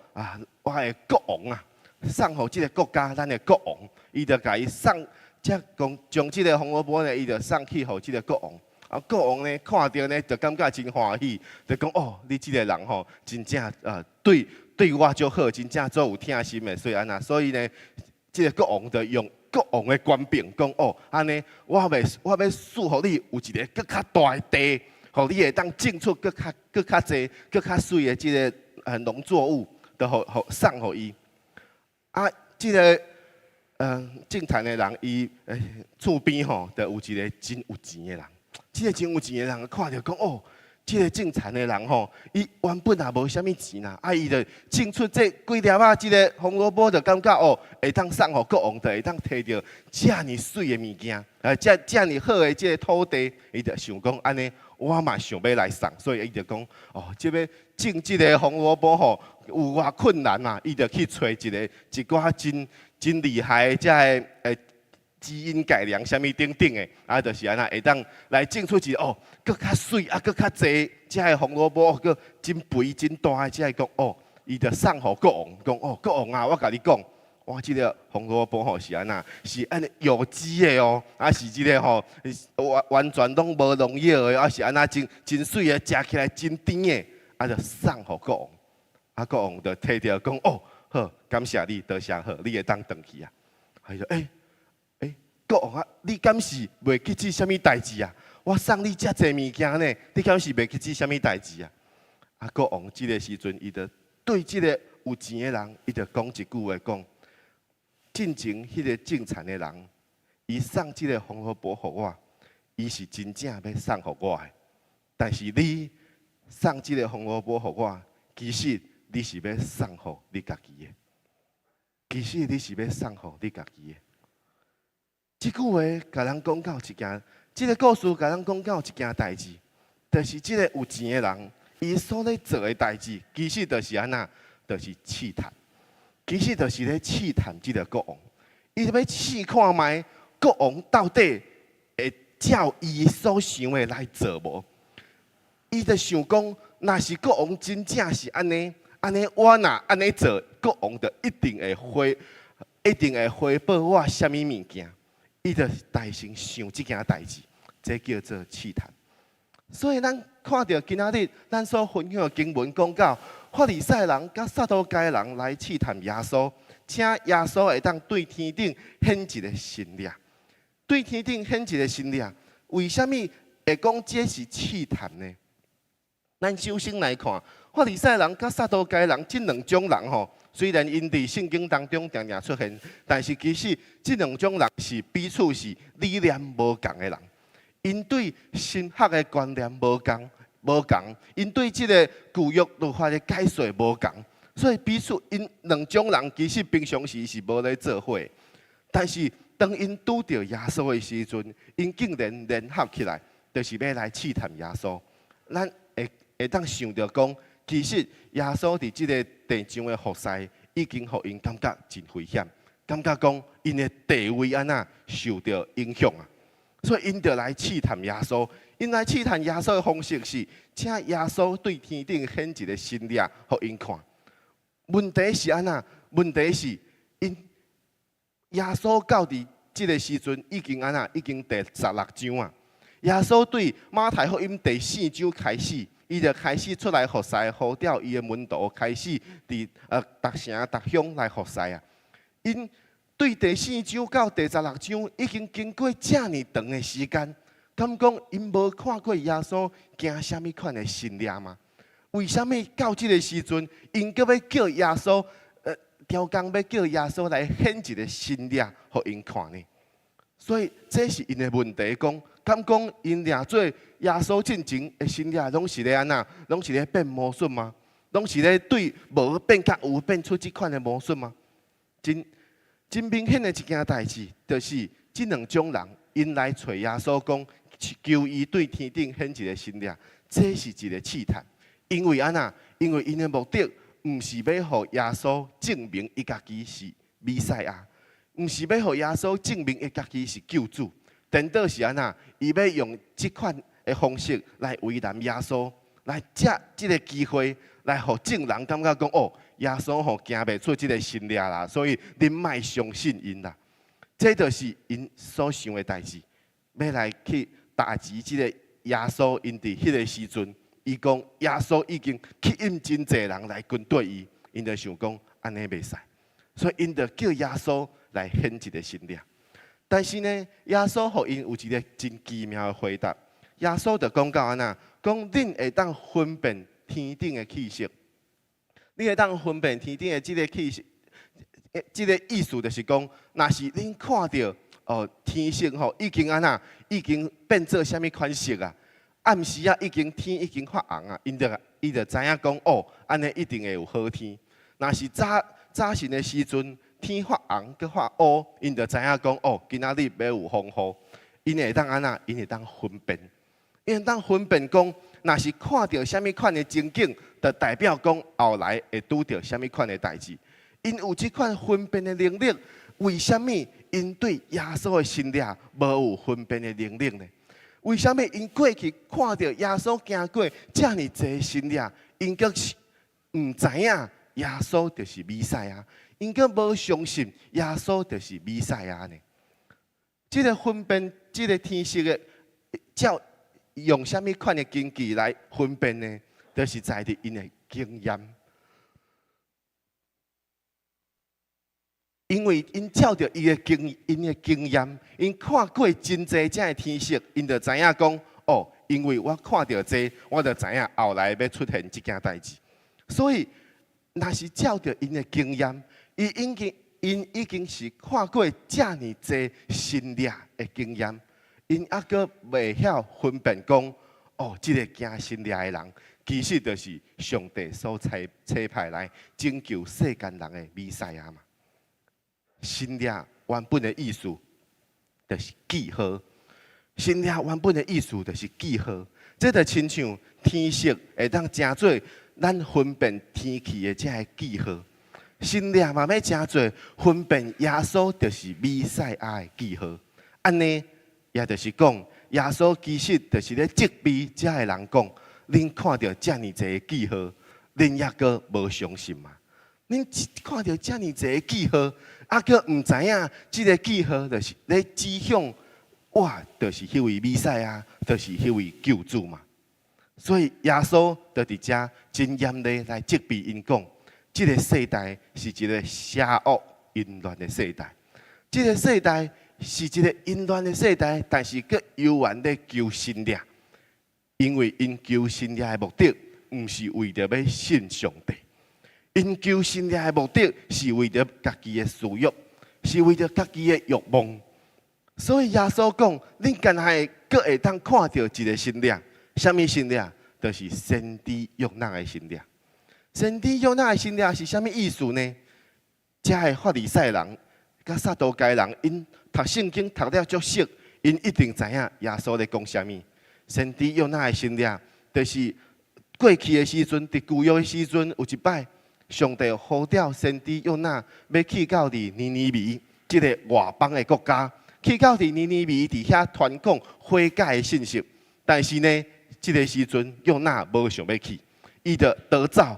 我的国王啊，送互这个国家咱的国王，伊就甲伊送，将这个红萝卜呢，伊就送去互这个国王。国王呢看到呢，就感觉真欢喜，就讲你这个人真正对我就好，真正做有疼心的，所以安那，所以呢，这个国王就用国王的官柄讲安尼，我要赐互你有一个更较大的地，互你会当种出更较侪、更较水的这个农作物，就送互伊。这个种田的人，伊厝边就有一个真有钱的人。这个真有钱的人看到讲这个种田的人伊原本也无啥物钱啦，伊就种出这几粒这个红萝卜，就感觉会当送互国王，就会当摕到这么水的物件，这么好的这个土地，伊就想讲安尼，我嘛想要来送，所以伊就讲这要种这个红萝卜有偌困难嘛，伊就去找一寡真厉害的这个基因改良什么等等的，就是安那会当来种出一个更较水更较侪，这个红萝卜个真肥真大的，这个讲伊就送互国王，讲国王啊，我甲你讲，我这个红萝卜是安那，是安尼有机的是这个完全拢无农药的，是安那真水的，食起来真甜的，就送互国王，国王就摕着讲好，感谢你，多谢好，你会当回去啊，伊就国王啊，你敢是袂记起什么代志啊？我送你遮济物件呢，你敢是袂记起什么代志啊？国王这个时阵，伊就对这个有钱的人，伊就讲一句话，讲：进前迄个种田的人，伊送这个红萝卜给我，伊是真正要送给我的。但是你送这个红萝卜给我，其实你是要送给你家己的。其实你是要送给你家己的。这句话甲人讲到一件，这个故事甲人讲到一件代志，就是这个有钱的人，伊所咧做的代志，其实就是安那，就是试探。其实就是咧试探这个国王，伊要试看卖国王到底会照伊所想的来做无？伊就想讲，若是国王真正是安尼，我若安尼做，国王就一定会回报我什么物件？伊就大声想这件代志，这叫做试探。所以咱看到今仔日咱所分享的经文讲到，法利赛人甲撒都该人来试探耶稣，请耶稣会当对天顶显一个神力，对天顶显一个神力。为什么会讲这是试探呢？咱首先来看，法利赛人甲撒都该人这两种人吼，虽然因伫圣经当中常常出现，但是其实这两种人是彼此是理念无共的人。因对神学的观念无共，因对这个旧约律法的解说无共，所以彼此因两种人其实平常时是无咧做伙。但是当因拄到耶稣的时阵，因竟然联合起来，就是要来试探耶稣。咱会当想到讲，其实耶稣伫这个地上的服侍，已经互因感觉真危险，感觉讲因的地位安那受到影响啊。所以因就来试探耶稣，因来试探耶稣的方式是，请耶稣对天顶显一个神力，互因看。问题是安那？问题是因耶稣到伫这个时阵已经安那？已经第16章啊。耶稣对马太福音第4章开始，伊就开始出来服侍，呼召伊的门徒开始伫逐城逐乡来服侍啊。因对第4章到第16章已经经过这么长的时间，敢讲因无看过耶稣行什么款的神力吗？为什么到这个时阵，因阁要叫耶稣调工要叫耶稣来显一个神力，互因看呢？所以这是因的问题，敢讲因俩做耶稣进前的神力，拢是咧安那？拢是咧变魔术吗？拢是咧对无变甲有变出这款的魔术吗？真明显的一件代志，就是这两种人，因来找耶稣讲，求伊对天顶显一个神力，这是一个试探。因为安那？因为因的目的，毋是要互耶稣证明伊家己是弥赛亚，毋是要互耶稣证明伊家己是救主，颠倒是安那？伊要用这款的方式来为难耶稣，来借这个机会来互众人感觉讲哦。耶稣吼行袂出这个神力啦，所以恁莫相信因啦。这就是因所想的代志，要来去打击这个耶稣。因伫迄个时阵，伊讲耶稣已经吸引真侪人来跟对伊，因就想讲安尼袂使，所以因就叫耶稣来显一个神力。但是呢，耶稣互因有一个真奇妙的回答。耶稣就讲到安那，讲恁会当分辨天顶的气息。你会当分辨天顶的这个气息，这个意思就是讲，若是恁看到天色吼已经安那，已经变做什么款色啊？暗时啊，天已经发红啊，伊就知影讲安尼一定会有好天。若是早晨的时阵，天发红佮发乌，因就知影讲今仔日要有风雨。因会当安那，因会当分辨，因会当分辨讲。若是看到什么款的情景，就代表讲后来会拄到什么款的代志。因有这款分辨的能力，为什么因对耶稣的神力无有分辨的能力呢？为什么因过去看到耶稣行过这么侪神力，因阁是唔知影耶稣就是弥赛亚，因阁无相信耶稣就是弥赛亚呢？这个分辨，这个天色的照。用什么款的根据来分辨呢？就是在于因的经验，因为因照着因的经验，因看过真侪这的天色，因就知影讲因为我看到这，我就知影后来要出现这件代志。所以，若是照着因的经验，因已经是看过这么侪神力的经验。因还阁未晓分辨讲，这个行神力的人，其实就是上帝所差派来拯救世间人的弥赛亚嘛。神力原本的意思就是记号，神力原本的意思就是记号，这就亲像天色会当成做咱分辨天气的这个记号。新约嘛要真侪分辨耶稣就是弥赛亚的记号。安尼也就是讲，耶稣其实就是咧责备遮个人讲：恁看到遮尔济个记号，恁抑阁无相信嘛？恁看到遮尔济个记号，啊，阁毋知影即个记号就是咧指向我，就是迄位弥赛亚，就是迄位救主嘛。所以耶稣就伫遮真严厉来责备因讲：即个世代是一个邪恶淫乱的世代，即个世代是一个淫乱的世代，但是佫犹原咧求新约，因为因求新约的目的，毋是为着要信上帝。因求新约的目的是为着家己的私欲，是为着家己的欲望。所以耶稣讲：恁干会阁会当看到一个新约，什么新约？就是先知约拿的新约。先知约拿的新约是啥物意思呢？遮个法利赛人甲撒都该人，因读圣经读了足熟，因一定知影耶稣咧讲啥物。先知约拿的新约，就是过去的时阵，伫旧约的时阵，有一摆。上帝呼召先知约拿要去到尼尼微，即个外邦的国家，去到尼尼微伫遐传讲悔改的信息。但是呢，即个时阵约拿无想要去，伊就逃走，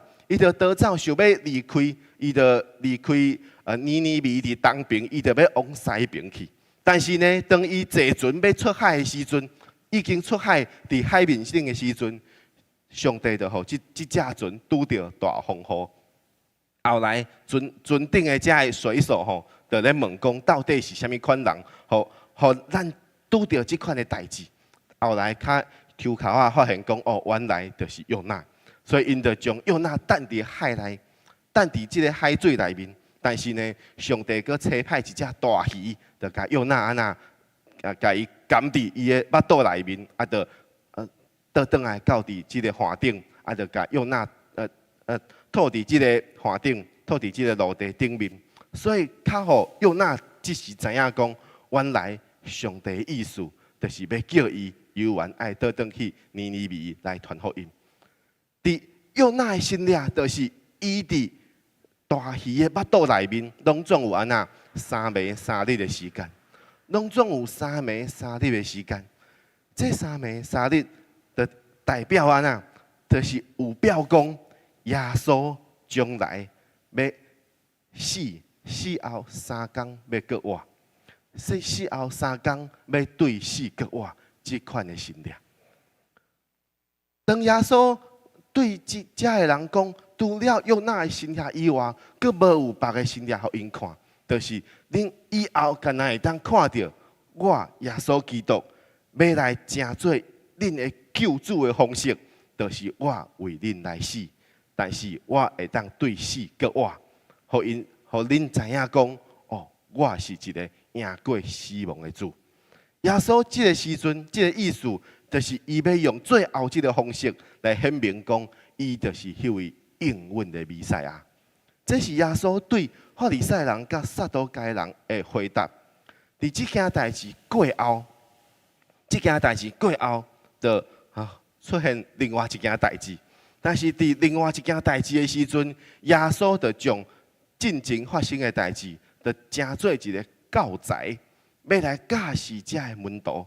想要离开，伊就离开尼尼微伫东边，伊就要往西边去。但是呢，当伊坐船要出海的时阵，已经出海伫海面顶的时阵，上帝就互即只船拄着大风雨。后来船顶的遮个水手吼，就咧问讲，到底是啥物款人，互咱拄着即款的代志。后来求考啊发现讲，哦，原来就是约拿，所以因就将约拿等伫海内，等伫即个海水内面。但是呢，上帝佫差派一只大鱼，就甲约拿安那，甲伊含伫伊的腹肚内面，啊，就倒转来到伫即个岸顶，啊，就甲约拿吐伫即个岸顶，吐伫即个陆地顶面，所以较互约拿即时知影讲，原来上帝的意思就是要叫伊犹原爱倒转去尼尼微来传福音。伫约拿的心里，就是伊伫大鱼的腹肚内面，拢总有安那3暝3日的时间，拢总有3暝3日的时间。这3暝3日就代表安那，就是有表讲。耶稣将来要死后3天要搁活，死后3天要对死搁活，这款的信念。当耶稣对遮个人讲，除了约拿的信念以外，搁无有别个信念互因看，就是恁以后敢若会当看到我耶稣基督要来成做恁的救主的方式，就是我为恁来死。但是我会当对死搁活，互恁知影讲，哦，我是一个赢过死亡的主。耶稣这个时阵，这个意思，就是伊要用最后这个方式来显明讲，伊就是迄位应允的弥赛亚。这是耶稣对法利赛人甲撒都该人的回答。伫这件代志过后，就出现另外一件代志。但是伫另外一件代志的时阵，耶稣就将进前发生的代志，就成做一个教材，要来教示遮个门徒。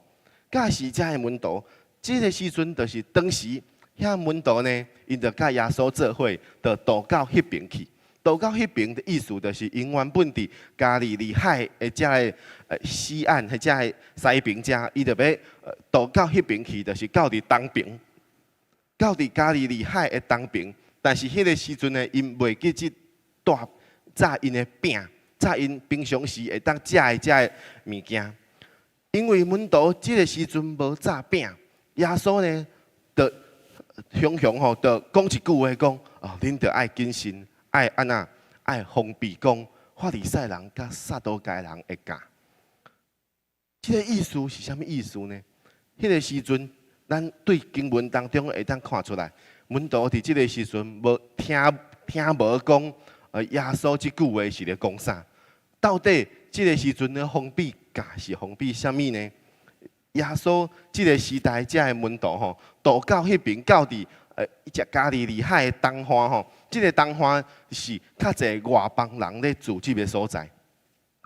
这个时阵就是当时遐门徒呢，因就甲耶稣做伙，就渡到迄边去。渡到迄边的意思，就是因原本伫加利利海的遮个西岸，迄遮个西边遮，伊就要渡到迄边去，就是到伫东边。到伫加利利海的东边，但是迄个时阵呢，因袂记即大炸因的饼，炸因平常时会当食的遮个物件。因为门徒即个时阵无炸饼，耶稣呢，就雄吼，就讲一句话讲：哦，恁着爱谨慎，爱安那，爱防备讲法利赛人甲撒都该人会教。即个意思是啥物意思呢？迄个时阵。咱对经文当中会当看出来，门徒伫即个时阵无听无讲，耶稣即句话是咧讲啥？到底即个时阵咧封闭教是封闭啥物呢？耶稣即个时代遮个门徒吼，渡到迄边到伫一只咖喱厉害的东花吼，即个东花是较侪外邦人咧住即个所在。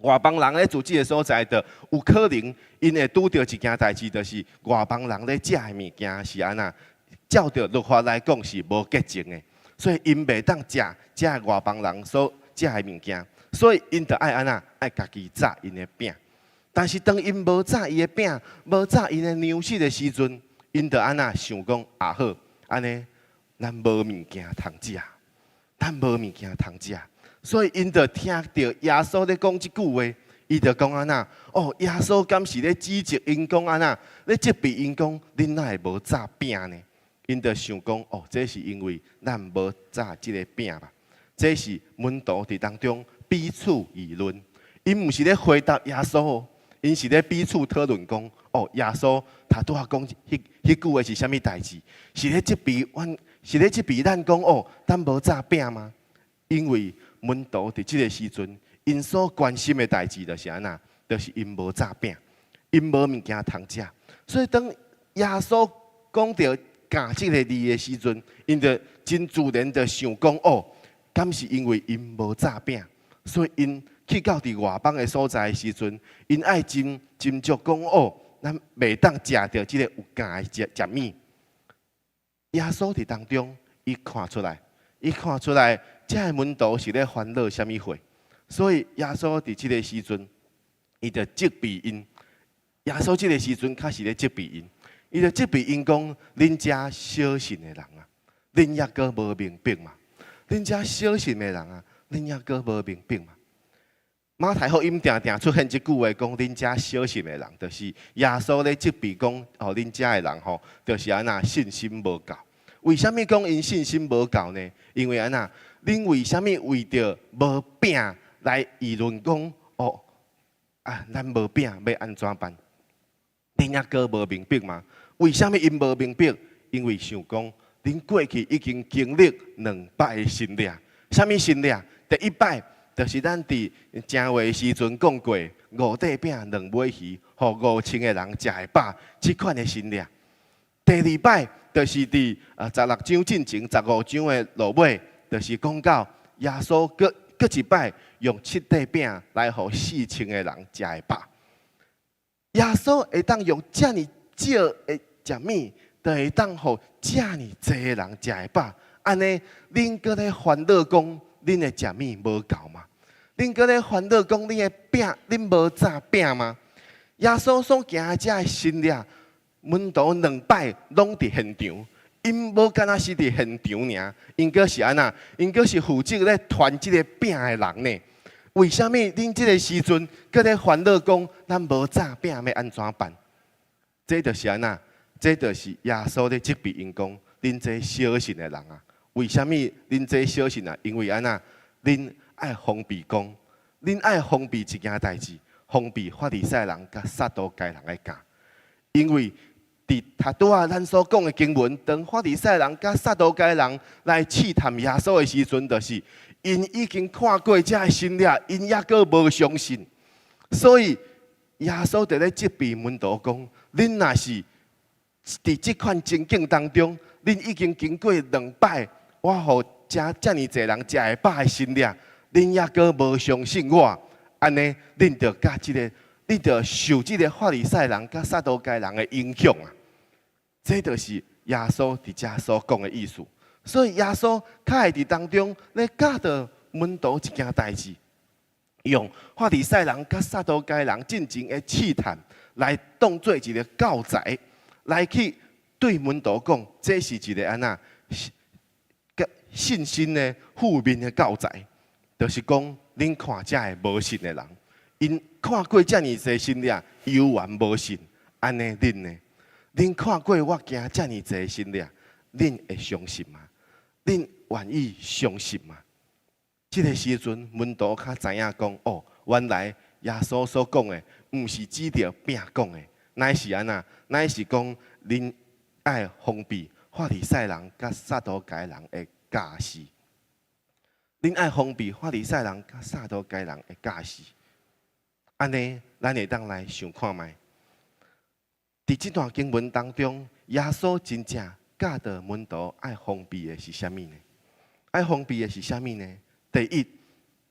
外邦人咧住即个所在的，有可能因会拄着一件代志，就是外邦人咧食的物件是安那，照着律法来讲是无洁净的，所以因袂当食外邦人所食的物件，所以因着爱安那爱家己炸因的饼。但是当因无炸伊的饼，无炸因的牛食的时阵，因着安那想讲啊好，安尼咱无物件通食，咱无物件通食。所以因着听到耶稣咧讲即句话，伊就讲安那哦，耶稣敢是咧指责因讲安那，咧责备因讲，恁哪会无炸饼呢？因就想讲哦，这是因为咱无炸即个饼吧？这是门徒伫当中彼此议论，因毋是咧回答耶稣哦，因是咧彼此讨论讲哦，耶稣他拄仔讲迄句话是啥物代志？是咧责备阮，是咧责备咱讲哦，咱无炸饼吗？因为门徒伫即个时阵，因所关心的代志就是安那，就是因无炸饼，因无物件通食。所以当耶稣讲到教即个字的时阵，因就真自然的想讲哦，敢是因为因无炸饼，所以因去到伫外邦的所在的时阵，因爱斟酌讲哦，咱袂当食到即个有羹的食物。耶稣伫当中，伊看出来，这个门徒是咧烦恼什么货？所以耶稣伫即个时阵，伊就责备因。耶稣即个时阵开始咧责备因，伊就责备因讲：恁遮小信的人啊，恁抑阁无明白嘛？恁遮小信的人啊，恁抑阁无明白嘛？马太福音定定出现即句话，讲恁遮小信的人，就是耶稣咧责备讲：哦，恁遮的人吼，就是安那信心无够。为什么讲因信心无够呢？因为安那。恁为什么为着无饼来议论讲哦啊？咱无饼要安怎办？恁抑阁无明白吗？为什么因无明白？因为想讲恁过去已经经历2摆的洗礼。什么洗礼？第一摆就是咱伫正话时阵讲过5块饼2尾鱼，互5000个人食会饱，即款的洗礼。第二摆就是伫16章进前15章的落尾。就是讲到耶稣各一摆用7块饼来互4000个人食会饱。耶稣会当用遮尔少的食物，就会当互遮尔济个人食会饱。安尼，恁搁咧烦恼讲恁的食物无够吗？恁搁咧烦恼讲恁的饼恁无炸饼吗？耶稣所行遮的洗礼，门徒2摆拢伫现场。因无干那是伫现场尔，因阁是安那？因阁是负责咧传即个饼的人呢？为什么恁即个时阵阁咧烦恼讲咱无炸饼要安怎办？这就是安那？这就是耶稣咧责备因讲：恁这小信的人啊，为什么恁这小信啊？因为安那？恁爱封闭讲，恁爱封闭一件代志，封闭法利赛人甲撒都该人的教，因为。伫他拄仔咱所讲的经文，当法利赛人甲撒都该人来试探耶稣的时阵，就是因已经看过这个洗礼，因抑阁无相信，所以耶稣就咧责备门徒讲：恁若是伫即款情境当中，恁已经经过2摆，我互遮尔侪人食会饱的洗礼，恁抑阁无相信我，安尼恁就甲即个。你着受即个法利赛人甲撒都该人的影响啊！这就是耶稣伫遮所讲的意思。所以耶稣较会伫当中咧教导门徒一件代志，用法利赛人甲撒都该人进前的试探来当做一个教材，来去对门徒讲，这是一个安那信心的负面的教材，就是讲恁看遮的无信的人。因看过遮尔济洗礼，犹原无信，安尼恁呢？恁看过我行遮尔济洗礼，恁会相信吗？恁愿意相信吗？这个时阵，门徒较知影讲，哦，原来耶稣所讲的，毋是指着饼讲的，乃是安那？乃是讲恁爱封闭法利赛人甲撒都该人的教示。恁爱封闭法利赛人甲撒都该人的教示。安尼，咱会当来想看觅。伫这段经文当中，耶稣真正教导门徒爱封闭的是啥物呢？爱封闭的是啥物呢？第一，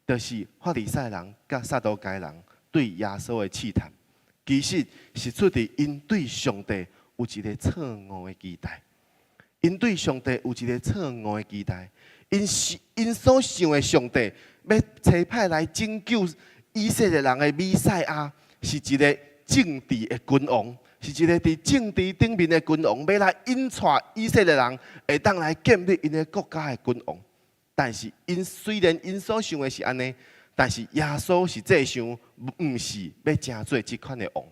就是法利赛人甲撒都该人对耶稣的试探，其实是出于因对上帝有一个错误的期待。因对上帝有一个错误的期待，因所想的上帝要差派来拯救以色列人的弥赛亚，是一个政治的君王，是一个伫政治顶面的君王，要来引带以色列人会当来建立因的国家的君王。但是虽然因所想的是安尼，但是耶稣是这想，毋是要成做即款的王。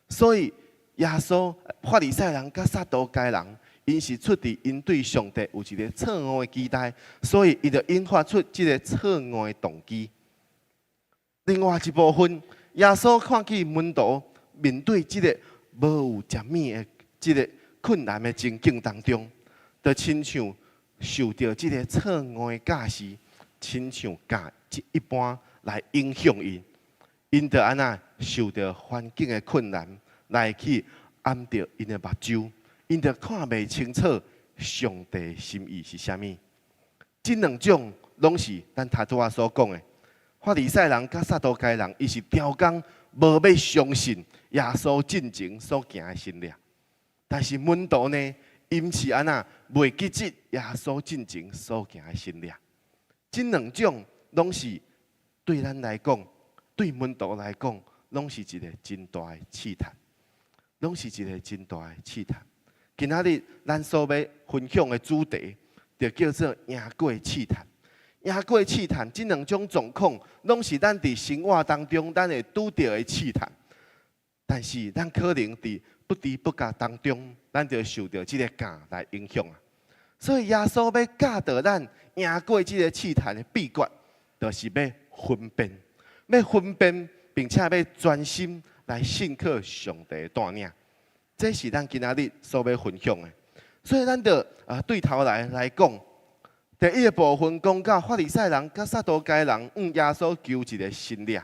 所以耶稣法利赛人甲撒都该人。因是出于因对上帝有一个错误的期待，所以伊就引发出这个错误的动机。另外一部分，耶稣看见门徒面对这个无有食物的这个困难的情境当中，就亲像受到这个错误的教示，亲像教一般来影响因，因就安那受到环境的困难来去按着因的目睭。因着看袂清楚上帝心意是啥物，这两种拢是咱头拄仔所讲的。法利赛人甲撒都该人，伊是刁工，无要相信耶稣进前所行的神力。但是门徒呢，因是安那袂记得耶稣进前所行的神力。这两种拢是对咱来讲，对门徒来讲，拢是一个真大的试探，拢是一个真大的试探。今仔日咱所要分享的主题，就叫做赢过试探。赢过试探，这两种状况，拢是咱伫生活当中咱会拄到的试探。但是咱可能伫不知不觉当中，咱就受到这个假来影响啊。所以耶稣要教导咱赢过这个试探的秘诀，就是要分辨，并且要专心来信靠上帝的带领。这是咱今仔日所要分享的，所以咱就对头来讲，第一个部分讲到法利赛人甲撒都该人耶稣求一个神力，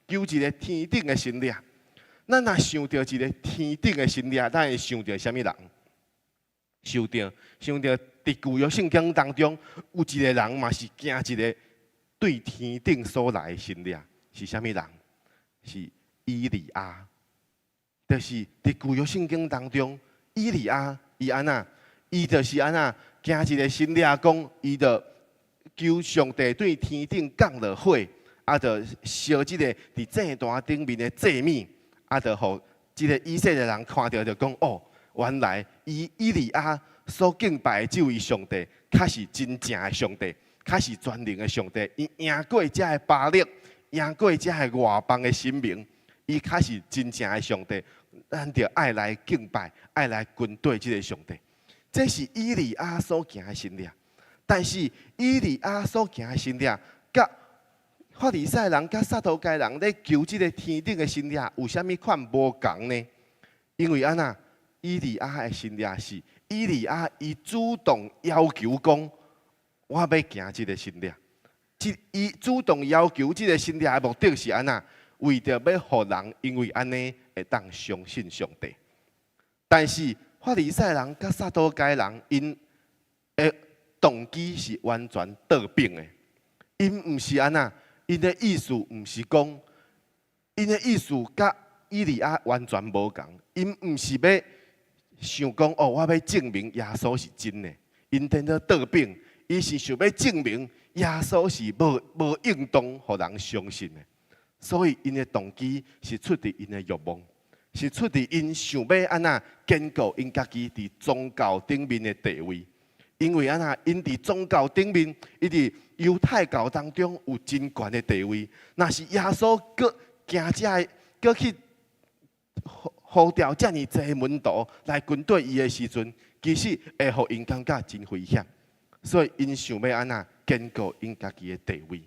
求一个天顶的神力。咱若想到一个天顶的神力，咱会想到什么人？想到伫旧约圣经当中有一个人嘛是行一个对天顶所来的神力，是什么人？是以利亚。就是伫旧约圣经当中，以利亚伊安那，伊就是安那行一个神力讲，伊就求上帝对天顶降落火，就烧即个伫祭坛顶面的祭物，就互即个以色列人看到就讲哦，原来以利亚所敬拜的这位上帝，确是真正的上帝，确是全能的上帝，伊赢过遮的巴力，赢过遮的外邦的神明。伊确是真正的上帝，咱就爱来敬拜，爱来军队这个上帝。这是以利亚所行的神力，但是以利亚所行的神力，甲法利赛人、甲撒都该人咧求这个天顶的神力，有啥物款无同呢？因为安那，以利亚的神力是以利亚伊主动要求讲，我要行这个神力。伊主动要求这个神力的目的是安那？为着要互人，因为安尼会当相信上帝。但是法利赛人甲撒都该人，因的动机是完全倒变的。因毋是安那，因的意思毋是讲，因的意思甲以利亚完全无共。因毋是要想讲哦，我要证明耶稣是真的。因颠倒倒变，伊是想要证明耶稣是无应当互人相信的。所以，因的动机是出于因的欲望，是出于因想要安那坚固因家己伫宗教顶面的地位。因为安那，因伫宗教顶面，伊伫犹太教当中有真悬的地位。若是耶稣搁行搁去呼召遮尔济门徒来军队伊的时阵，其实会互因感觉真危险。所以，因想要安那坚固因家己的地位。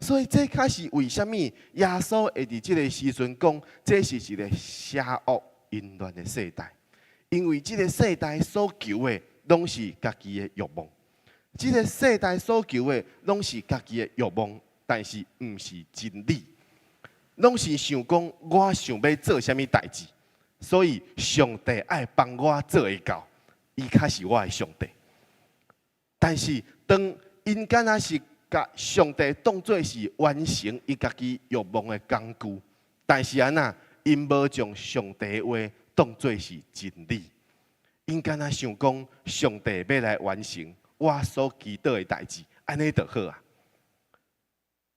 所以这开始为什么耶稣会伫这个时阵讲，这是一个邪恶淫乱的世代？因为这个世代所求的，拢是家己的欲望。这个世代所求的，拢是家己的欲望，但是毋是真理。拢是想讲，我想要做啥物代志，所以上帝爱帮我做会到。伊才是我的上帝。但是当因敢若是甲上帝当作是完成伊家己欲望的工具，但是安那因无将上帝的话当作是真理，因敢若想讲上帝要来完成我所祈祷的代志，安尼就好啊。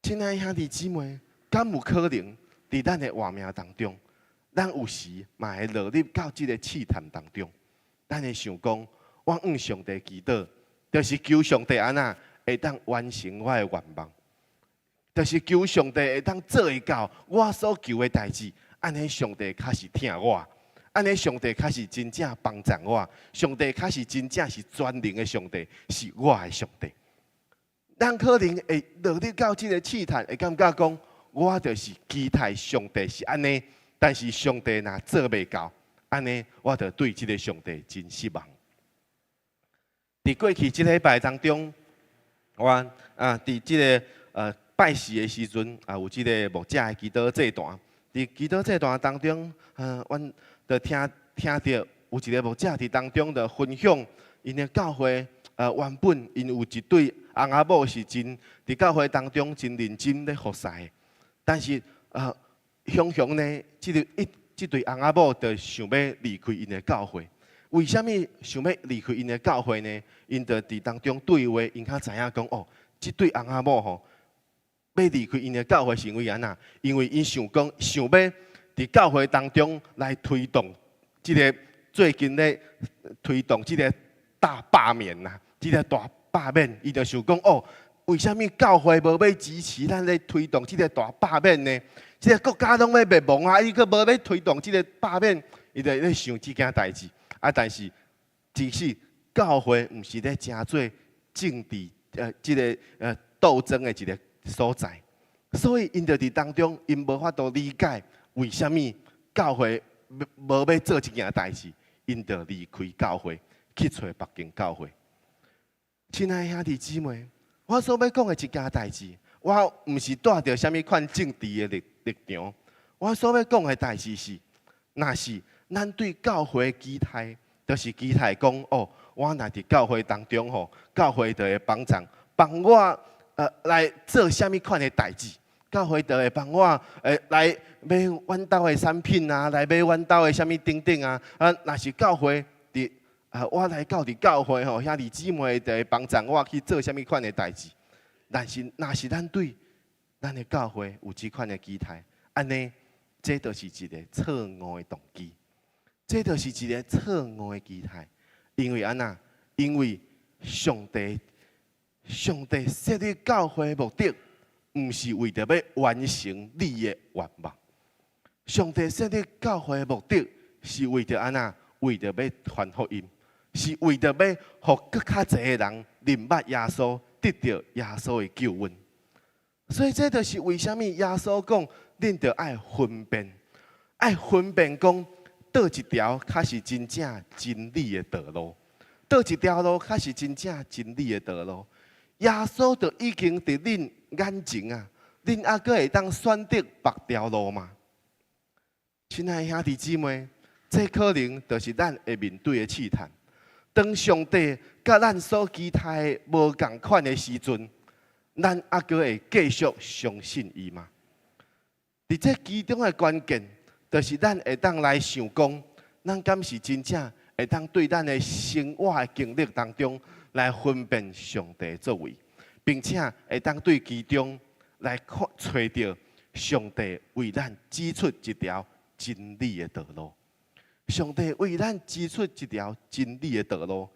亲爱的兄弟姊妹，敢有可能伫咱的活命当中，咱有时嘛会落入到即个试探当中？咱会想讲，我向上帝祈祷，就是求上帝安那会当完成我的愿望，就是求上帝会当做会到我所求的代志，安尼上帝较是听我，安尼上帝较是真正帮助我，上帝较是真正是全能的上帝，是我的上帝。咱可能会落入到即个试探，会感觉讲，我就是期待上帝是安尼，但是上帝若做袂到，安尼我就对即个上帝真失望。伫过去即礼拜当中，我伫即个拜祀的时阵，有即个牧者的祈祷这段。伫祈祷这段当中，阮就听到有一个牧者伫当中就分享，因的教会原本因有一对翁仔某是真伫教会当中真认真咧服侍，但是雄雄呢，即对翁仔某就想要离开因的教会。为什么想要离开因的教会呢？因就伫当中对话，因较知影讲哦，即对翁仔某吼要离开因的教会是因为安那？因为因想要伫教会当中来推动即个最近咧推动即个大罢免呐，即个大罢免，伊就想讲哦，为什么教会无要支持咱咧推动即个大罢免呢？即个国家拢要灭亡啊，伊佫无要推动即个罢免，伊就咧想即件代志。但是即使教会毋是咧真做政治即个斗争的一个所在，所以因就伫当中，因无法度理解为什么教会无要做即件代志，因就离开教会，去找别间教会。亲爱的兄弟姊妹，我所要讲的一件代志，我毋是带着什么款政治的立场，我所要讲的代志是，若是咱对教会的期待，就是期待讲哦，我若伫教会当中吼，教会就会帮我来做什么款的代志，教会就会帮我来买阮兜的产品啊，来买阮兜的什么等等啊。若是教会伫我来到伫教会吼，兄弟姊妹就会帮助我去做什么款的代志。但是若是咱对咱的教会有即款的期待，安尼这就是一个错误的动机。这就是一个错误的期待，因为安那，因为上帝设立教会的目的，毋是为着要完成你的愿望。上帝设立教会的目的，是为着安那，为着要传福音，是为着要互更较侪的人认捌耶稣，得到耶稣的救恩。所以这就是为什么耶稣讲，恁着爱分辨讲。倒一条较是真正真理的道路，倒一条路较是真正真理的道路。耶稣就已经伫恁眼前啊，恁还阁会当选择别条路吗？亲爱的兄弟姊妹，这可能就是咱会面对的试探。当上帝甲咱所期待的无共款的时阵，咱还阁会继续相信伊吗？伫这其中的关键。就是咱会当来想讲，咱敢是真正会当对咱的生活的经历当中来分辨上帝的作为，并且会当对其中来找到上帝为咱指出一条真理的道路。上帝为咱指出一条真理的道路，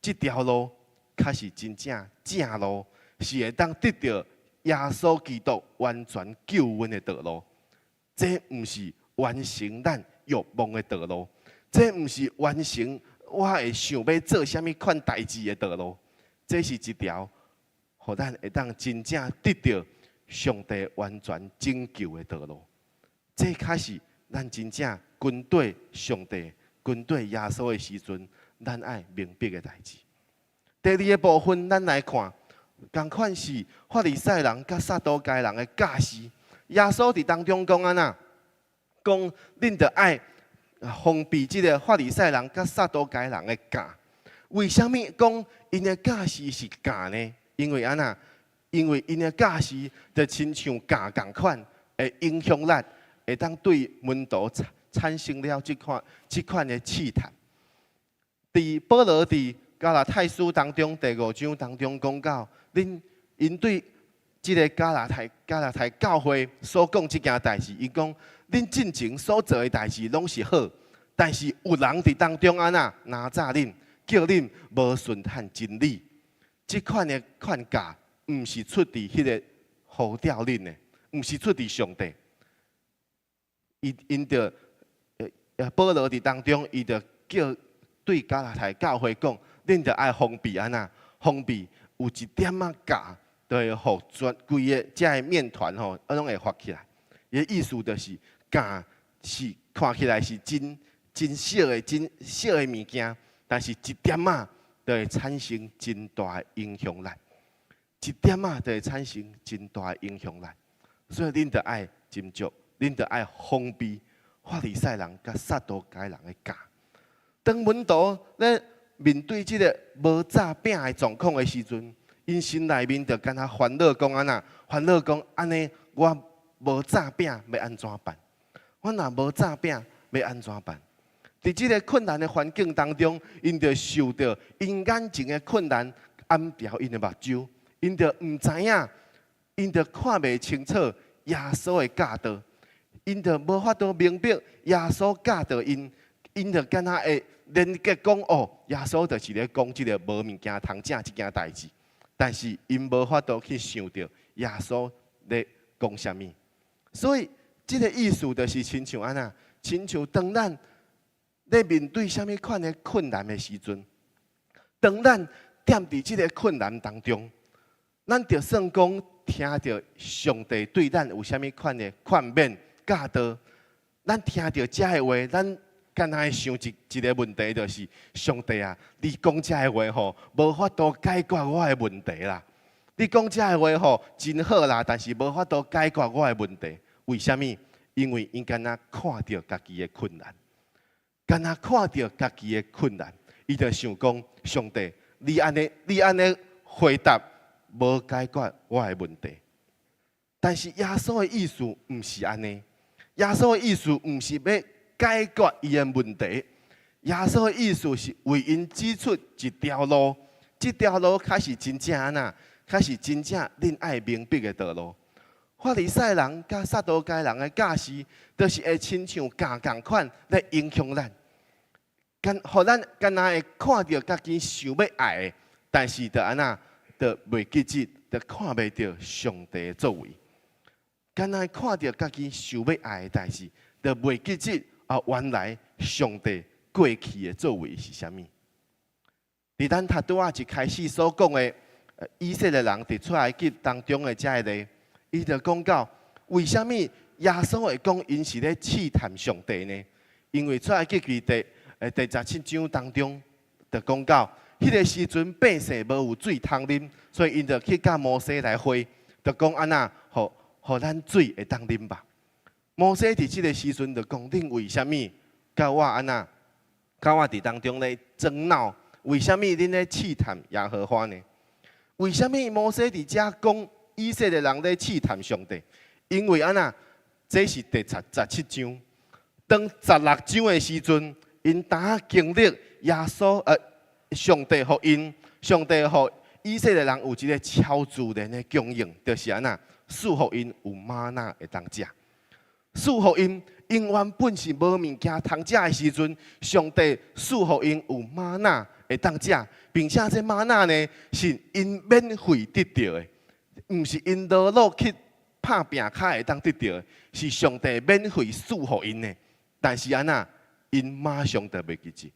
这条路才是真正正路，是会当得到耶稣基督完全救恩的道路。这毋是完成咱欲望的道路，这毋是完成我会想要做啥物款代志的道路，这是一条，互咱会当真正得到上帝完全拯救的道路。这才是咱真正军队上帝、军队耶稣的时阵，咱爱明白的代志。第二个部分，咱来看，同款是法利赛人甲撒都该人的教示。耶稣伫当中讲安那。讲，恁着爱封闭即个法利赛人甲撒都该人的教，为什么讲因的教示是教呢？因为安那，因为因的教示就亲像教共款，会影响力，会当对门徒产生了这款的试探。保罗伫加拉太书当中第5章当中讲到，因对即个加拉太教会所讲即件代志，伊讲恁进前所做的代志拢是好，但是有人伫当中安那拿炸恁，叫恁无顺探真理。即款的劝教，毋是出自迄个呼召恁的，毋是出自上帝。因着保罗伫当中，伊着叫对加拉太教会讲，恁着爱封闭安那，封闭有一点仔教，就会互规个遮个面团吼，拢会发起来。伊意思就是教是看起来是真小的物件，但是一点仔就会产生真大的影响力，一点仔就会产生真大的影响力。所以恁着爱斟酌，恁着爱封闭法利赛人甲撒都该人的教。当门徒咧面对即个无炸饼的状况的时阵，因心内面就敢若烦恼讲安那，烦恼讲安尼，我无炸饼要安怎办？我若无炸饼要安怎办？伫即个困难的环境当中，因就受到因眼前的困难暗掉因的目睭，因就毋知影，因就看袂清楚耶稣的教导，因就无法度明白耶稣教导因。因就敢若会连结讲哦，耶稣就是咧讲即个无物件通食即件代志，但是因无法度去想到耶稣咧讲啥物，所以即个意思就是亲像安那，亲像当咱咧面对啥物款的困难的时阵，当咱踮伫即个困难当中，咱就算讲听到上帝对咱有啥物款的劝勉教导，咱听到遮个话，咱敢若会想一个问题，就是上帝啊，你讲遮个话吼，无法度解决我的问题啦。你讲遮个话吼，真好啦，但是无法度解决我的问题。为什么？因为因敢若看到家己的困难，敢若看到家己的困难，伊就想讲，上帝，你安尼回答，无解决我的问题。但是耶稣的意思毋是安尼，耶稣的意思毋是要解决伊的问题，耶稣的意思是为因指出一条路，这条路开始真正安那，开始真正恁爱明白的道路。法利赛人甲撒都该人的教示，都是会亲像教共款来影响咱，互咱敢若会看到家己想要爱的，但是就安那，就袂记住，就看袂到上帝的作为。敢若看到家己想要爱的代志，就袂记住。原来上帝过去的作为是啥物？伫咱头拄仔一开始所讲的，以色列人伫出埃及当中的遮个，伊就讲到，为什么耶稣会讲因是咧试探上帝呢？因为出埃及记第17章当中就讲到，迄个时阵百姓无有水通啉，所以因就去甲摩西来会，就讲安那，互咱水会当啉吧。摩西伫即个时阵就讲：恁为虾米甲我安那？甲我伫当中咧争闹？为虾米恁咧试探耶和华呢？为虾米摩西伫遮讲以色列人咧试探上帝？因为安那，这是第17章。当16章的时阵，因当经历耶稣上帝互因，上帝互以色列人有一个超自然的供应，就是安那赐互因有玛纳会当食。赐互因原本是无物件通食的时阵，上帝赐互因有玛纳会当食，并且这玛纳呢是因免费得到的，毋是因劳碌去拍拼才会当得到的，是上帝免费赐互因的。但是安那，因马上就袂记住。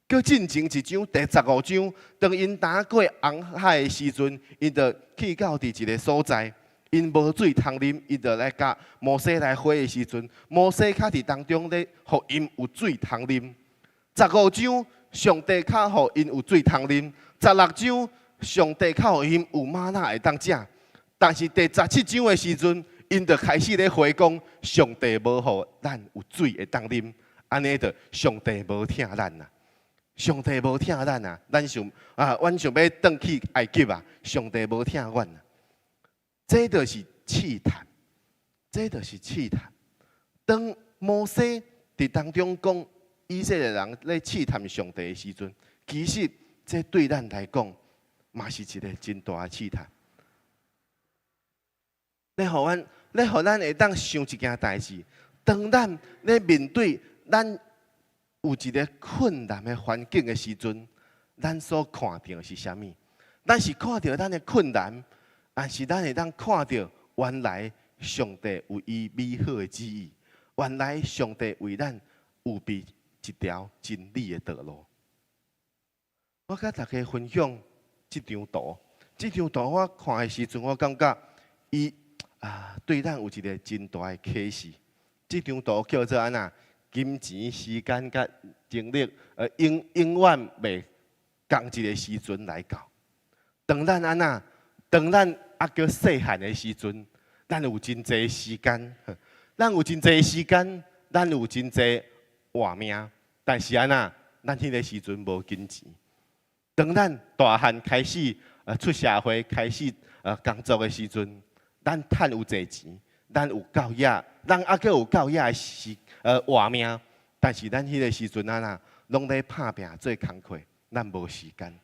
搁进前一章第15章，当因打过红海的时阵，因就去到伫一个所在。因无水通啉，伊就来甲摩西来会的时阵，摩西较伫当中咧，互因有水通啉。15章，上帝较互因有水通啉；16章，上帝较互因有玛纳会当食。但是第17章的时阵，因就开始咧回讲，上帝无互咱有水会当啉，安尼就上帝无听咱啦。上帝无疼咱啊，阮想要转去埃及啊，上帝无疼阮啊。这就是试探，这就是试探。当摩西伫当中讲以色列人咧试探上帝的时阵，其实这对咱来讲，嘛是一个真大的试探。咧，互咱会当想一件代志，当咱咧面对咱有一个困难的环境的时阵，咱所看到是啥物？咱是看到咱的困难，还是咱会当看到原来上帝有伊美好的旨意？原来上帝为咱有备一条真理的道路。我甲大家分享这张图，这张图我看的时阵，我感觉伊对咱有一个真大的启示。这张图叫做安那？金钱、时间、甲精力，永远袂共一个时阵来到。当咱安那，当咱叫细汉的时阵，咱有真侪时间，咱有真侪时间，咱有真侪活命。但是安那，咱迄个时阵无金钱。当咱大汉开始出社会，开始工作的时阵，咱趁有侪钱，咱有够野，咱阁有够野的活命。但是咱迄个时阵啊那，拢咧拍拼做工课，咱无时间。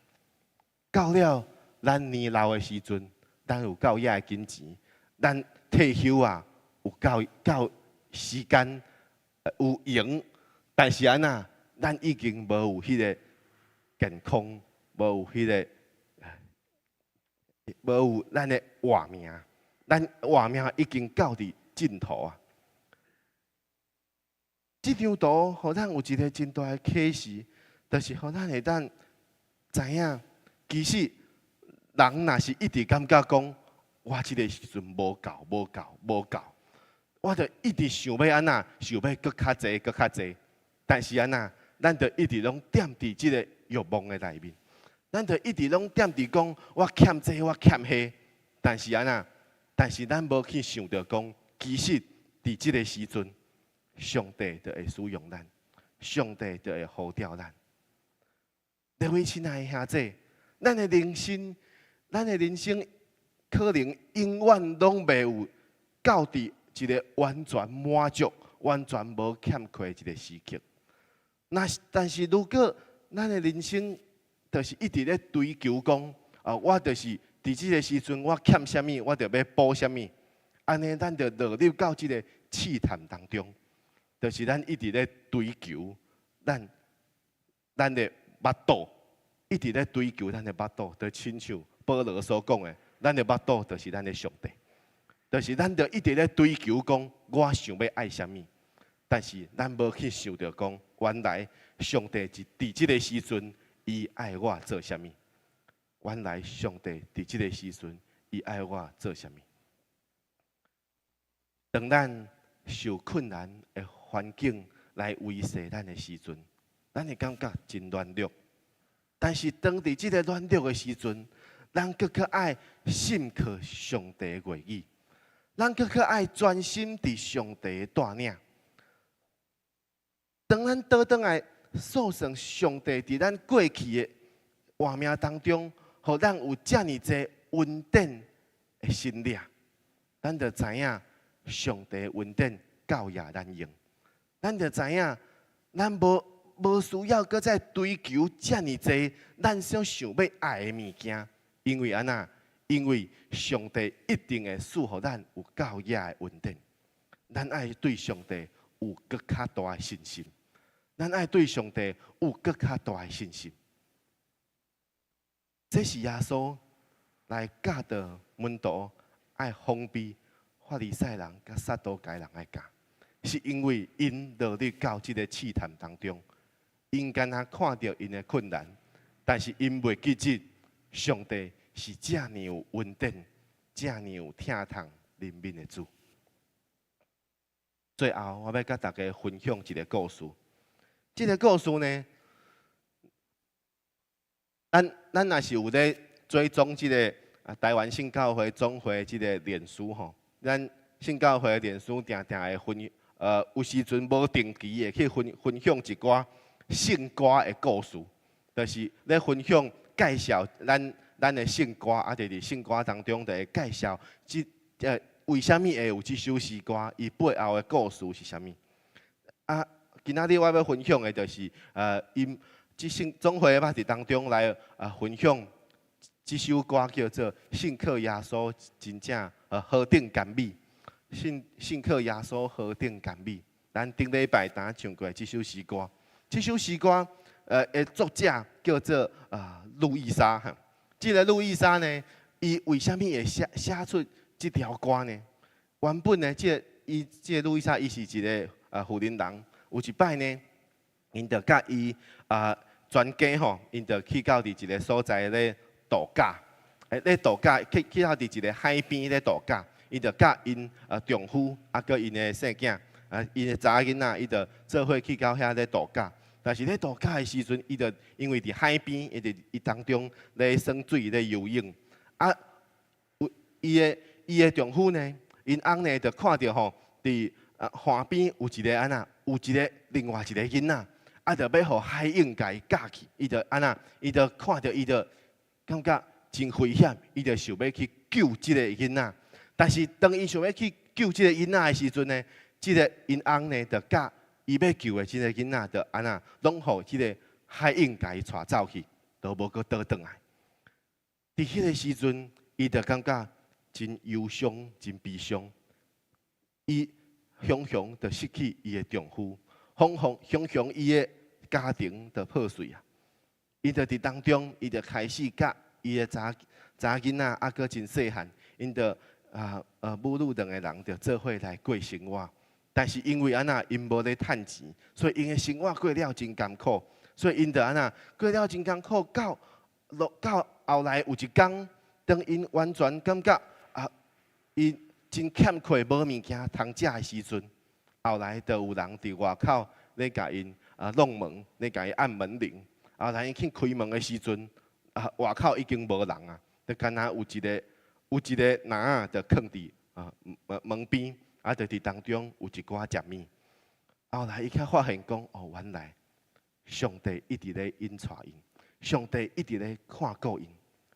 到了咱年老的时阵，咱有够野的金钱，咱退休啊有够时间有闲，但是安那，咱已经无有迄个健康，无有迄个，无有咱的活命，咱活命已经到伫尽头啊！这张图，互咱有一个真大的启示，就是互咱会当知影，其实人若是一直感觉讲，我这个时阵无够，我着一直想要安那，想要搁较济，搁较济。但是安那，咱着一直拢踮伫这个欲望的内面，咱着一直拢踮伫讲，我欠这，我欠迄。但是安那，但是咱无去想着讲，其实伫这个时阵。上帝就会使用咱，上帝就会呼召咱。各位亲爱的兄弟，咱的人生可能永远拢袂有到伫一个完全满足、完全无欠缺的一个时刻。但是如果咱的人生就是一直咧追求讲，我就是伫这个时阵我欠啥物，我就要补啥物，安尼咱就落入到这个试探当中。就是咱一直咧追求咱的腹肚，一直咧追求咱的腹肚，就亲像保罗所讲的，咱的腹肚就是咱的上帝，就是咱就一直咧追求讲，我想要爱啥物，但是咱无去想到讲，原来上帝伫这个时阵，伊爱我做啥物？原来上帝伫这个时阵，伊爱我做啥物？当咱受困难的环境来威胁咱的时阵，咱会感觉真软弱。但是当伫这个软弱的时阵，咱更较爱信靠上帝的话语，咱更较爱专心伫上帝的带领。当咱倒转来诉说上帝伫咱过去的活命当中，互咱有遮尼济稳定的心力，咱就知影上帝的稳定教也咱用。咱就知影，咱无需要搁再追求遮尼济咱所想要爱的物件，因为安那，因为上帝一定会赐予咱有够野的稳定。咱爱对上帝有搁较大的信心，咱爱对上帝有搁较大的信心。这是耶稣来教导门徒爱封闭法利赛人甲撒都该人爱教。是因为因落入到这个试探当中，因敢若看到因的困难，但是因袂记得上帝是遮尔有稳定、遮尔有疼痛怜悯的主。最后，我要甲大家分享一个故事。这个故事呢，咱若是有咧追踪这个台湾圣教会总会这个脸书吼，咱圣教会的脸书定定会有时阵无定期的去分享一寡圣歌的故事。就是咧分享介绍咱的圣歌，啊，伫圣歌当中就会介绍为虾米会有即首诗歌，伊背后的故事是啥物？啊，今仔日我要分享的就是因即总会捌伫当中来分享即首歌叫做《信靠耶稣真正何等甘美》，信靠耶稣何等甘美。咱顶礼拜呾唱过即首诗歌，即首诗歌的作者叫做路易莎哈。即个路易莎呢，伊为虾米会写出即条歌呢？原本呢，即个路易莎伊是一个富人人，有一摆呢，因着甲伊全家吼，因着去到伫一个所在咧度假，咧度假去到伫一个海边咧度假，因着甲因丈夫佮因的细囝因的查囡仔，伊着做伙去到遐咧度假。但是咧度假的时阵，伊着因为伫海边，伊当中咧耍水咧游泳，啊，伊的丈夫呢，因翁呢，就看到吼，伫岸边有一个有一个另外一个囡仔，啊，着要互海泳甲伊架去，伊着伊着看到伊着感觉真危险，伊着想要去救即个囡仔。但是当伊想要去救即个囡仔的时阵呢，即个因翁呢，着甲伊要救的即个囡仔，着拢互即个海泳甲伊带走去，都无搁倒转来。伫迄个时阵，伊着感觉真忧伤、真悲伤。伊雄雄着失去伊的丈夫，雄雄伊的家庭着破碎啊！伊着伫当中，伊着开始甲伊的查囡仔，搁真细汉，因着母女两个人着做伙来过生活。但是因为因无咧趁钱，所以因的生活过了真艰苦。所以因着过了真艰苦，到后来有一天，当因完全感觉因真欠缺无物件通食的时阵，后来就有人伫外口咧甲因弄门，咧甲伊按门铃。后来因去开门的时阵，外口已经无人啊，就干那有一个男就囥伫门边。就伫当中有一寡食物，后来伊才发现讲，原来上帝一直咧引带因，上帝一直咧看顾因。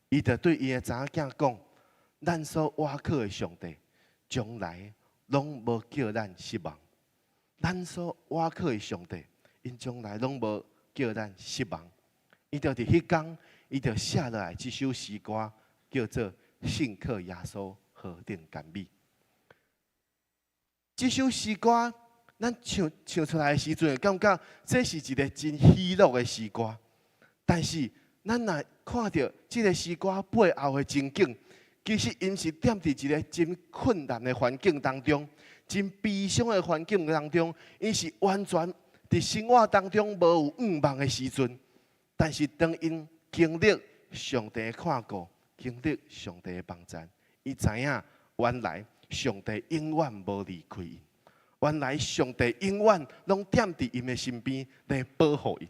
伊就对伊的查某囝讲：，咱所倚靠的上帝，将来拢无叫咱失望。咱所倚靠的上帝，因将来拢无叫咱失望。伊就伫迄天，伊就写落来这首诗歌，叫做《信靠耶稣何等甘美》。这首诗歌，咱唱出来的时阵，感觉这是一个真喜乐的诗歌。但是，咱若看到这个诗歌背后的情景，其实因是踮伫一个真困难的环境当中，真悲伤的环境当中，因是完全伫生活当中无有盼望的时阵。但是，当因经历上帝的看顾，经历上帝的帮助，伊知影原来上帝永远无离开因，原来上帝永远拢踮伫因的身边来保护因。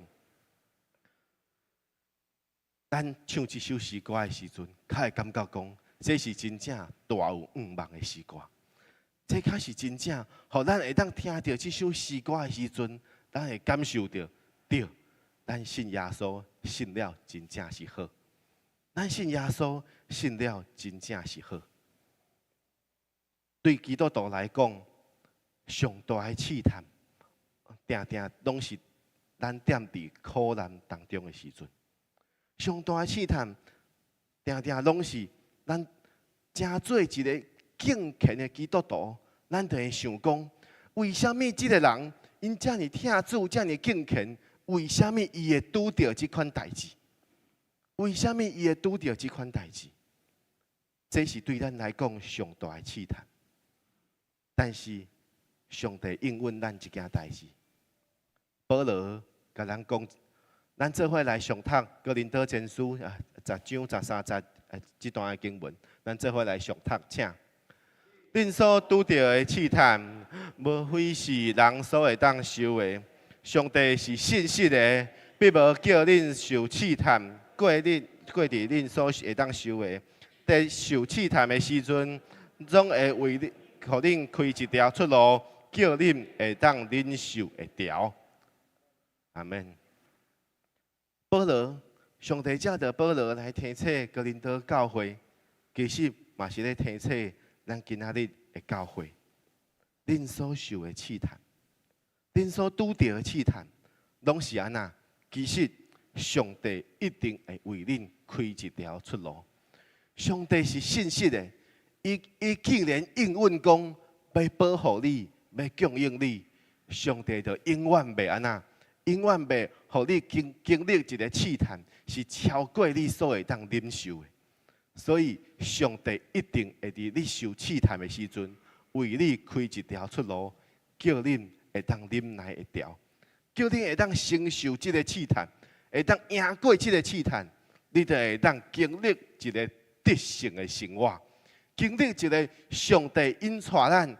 咱唱这首诗歌的时阵，较会感觉讲，这是真正大有盼望的诗歌。这较是真正，互咱会当听到这首诗歌的时阵，咱会感受到，对，咱信耶稣，信了真正是好。咱信耶稣，信了真正是好。对基督徒来讲，上大的试探，定定拢是咱踮伫苦难当中的时阵。上大的试探，定定拢是咱正做一个敬虔的基督徒，咱就会想讲，为什么这个人因这么听主，这么敬虔，为什么伊会拄到这款代志？为什么伊会拄到这款代志？这是对咱来讲上大的试探。但是，上帝应允咱一件代志。保罗甲咱讲，咱做伙来上读《哥林多前书》10章13节这段的经文，咱做伙来上读，请。恁所拄到的试探，无非是人所会当受的。上帝是信实的，必无叫恁受试探过伫恁所会当受的。在受试探的时阵，总会为恁。互恁开一条出路，叫恁会当忍受会条。阿门。保罗，上帝借着保罗来提醒哥林多教会，其实嘛是咧提醒咱今仔日的教会，恁所受的试探，恁所拄着的试探，拢是安那？其实上帝一定会为恁开一条出路。上帝是信实的，伊既然应允讲要保护你，要供应你，上帝就永远袂安那，永远袂互你经历一个试探，是超过你所会当忍受的。所以上帝一定会伫你受试探的时阵，为你开一条出路，叫恁会当忍耐会调，叫恁会当承受这个试探，会当赢过这个试探，你就会当经历一个得胜的生活，经历一个上帝引带咱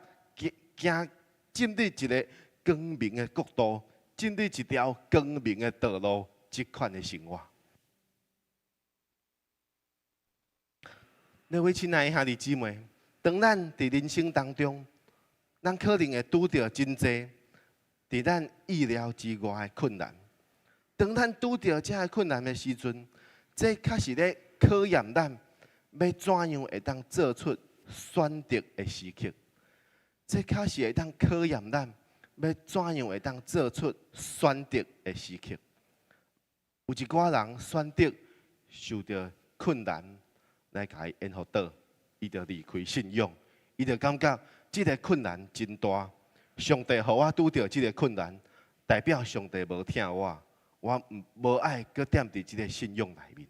行进入一个光明的国度，进入一条光明的道路，这款的生活。各位亲爱的兄弟姊妹，当咱伫人生当中，咱可能会拄到真济伫咱意料之外的困难。当咱拄到这个困难的时阵，这确实咧考验咱要怎样会当做出选择的时刻。这确实会当考验咱要怎样会当做出选择的时刻。有一寡人选择受到困难。来甲伊沿互倒，伊就离开信仰，伊就感觉这个困难真大。上帝互我拄到这个困难，代表上帝无疼我，我无爱搁踮伫这个信仰内面。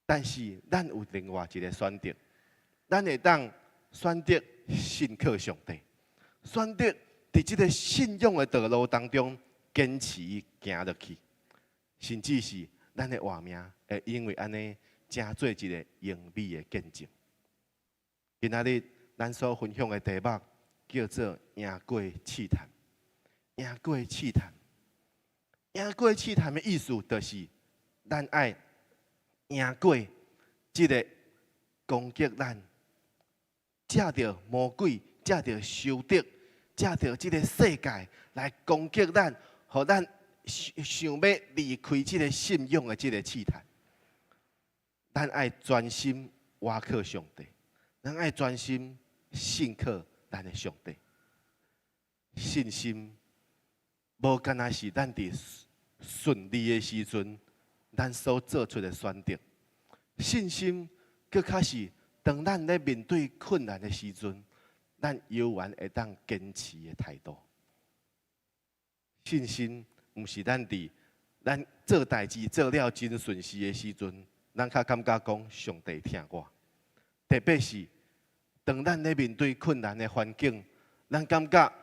但是咱有另外一个选择，咱会当选择信靠上帝，选择伫这个信仰的道路当中坚持行落去，甚至是咱的活命会因为安尼。真做一个荣美的见证。今仔日咱所分享的题目叫做“赢过试探”。赢过试探，赢过试探的意思就是，咱爱赢过这个攻击咱，借着魔鬼，借着仇敌，借着这个世界来攻击咱，互咱想要离开这个信仰的这个试探。咱爱专心倚靠上帝，咱爱专心信靠咱的上帝。信心无干那是咱伫顺利的时阵，咱所做出的选择。信心更较是当咱咧面对困难的时阵，咱犹原会当坚持的态度。信心毋是咱伫咱做代志做了真顺时的时阵。咱较感觉讲上帝疼我，特别是当咱咧面对困难的环境，咱感觉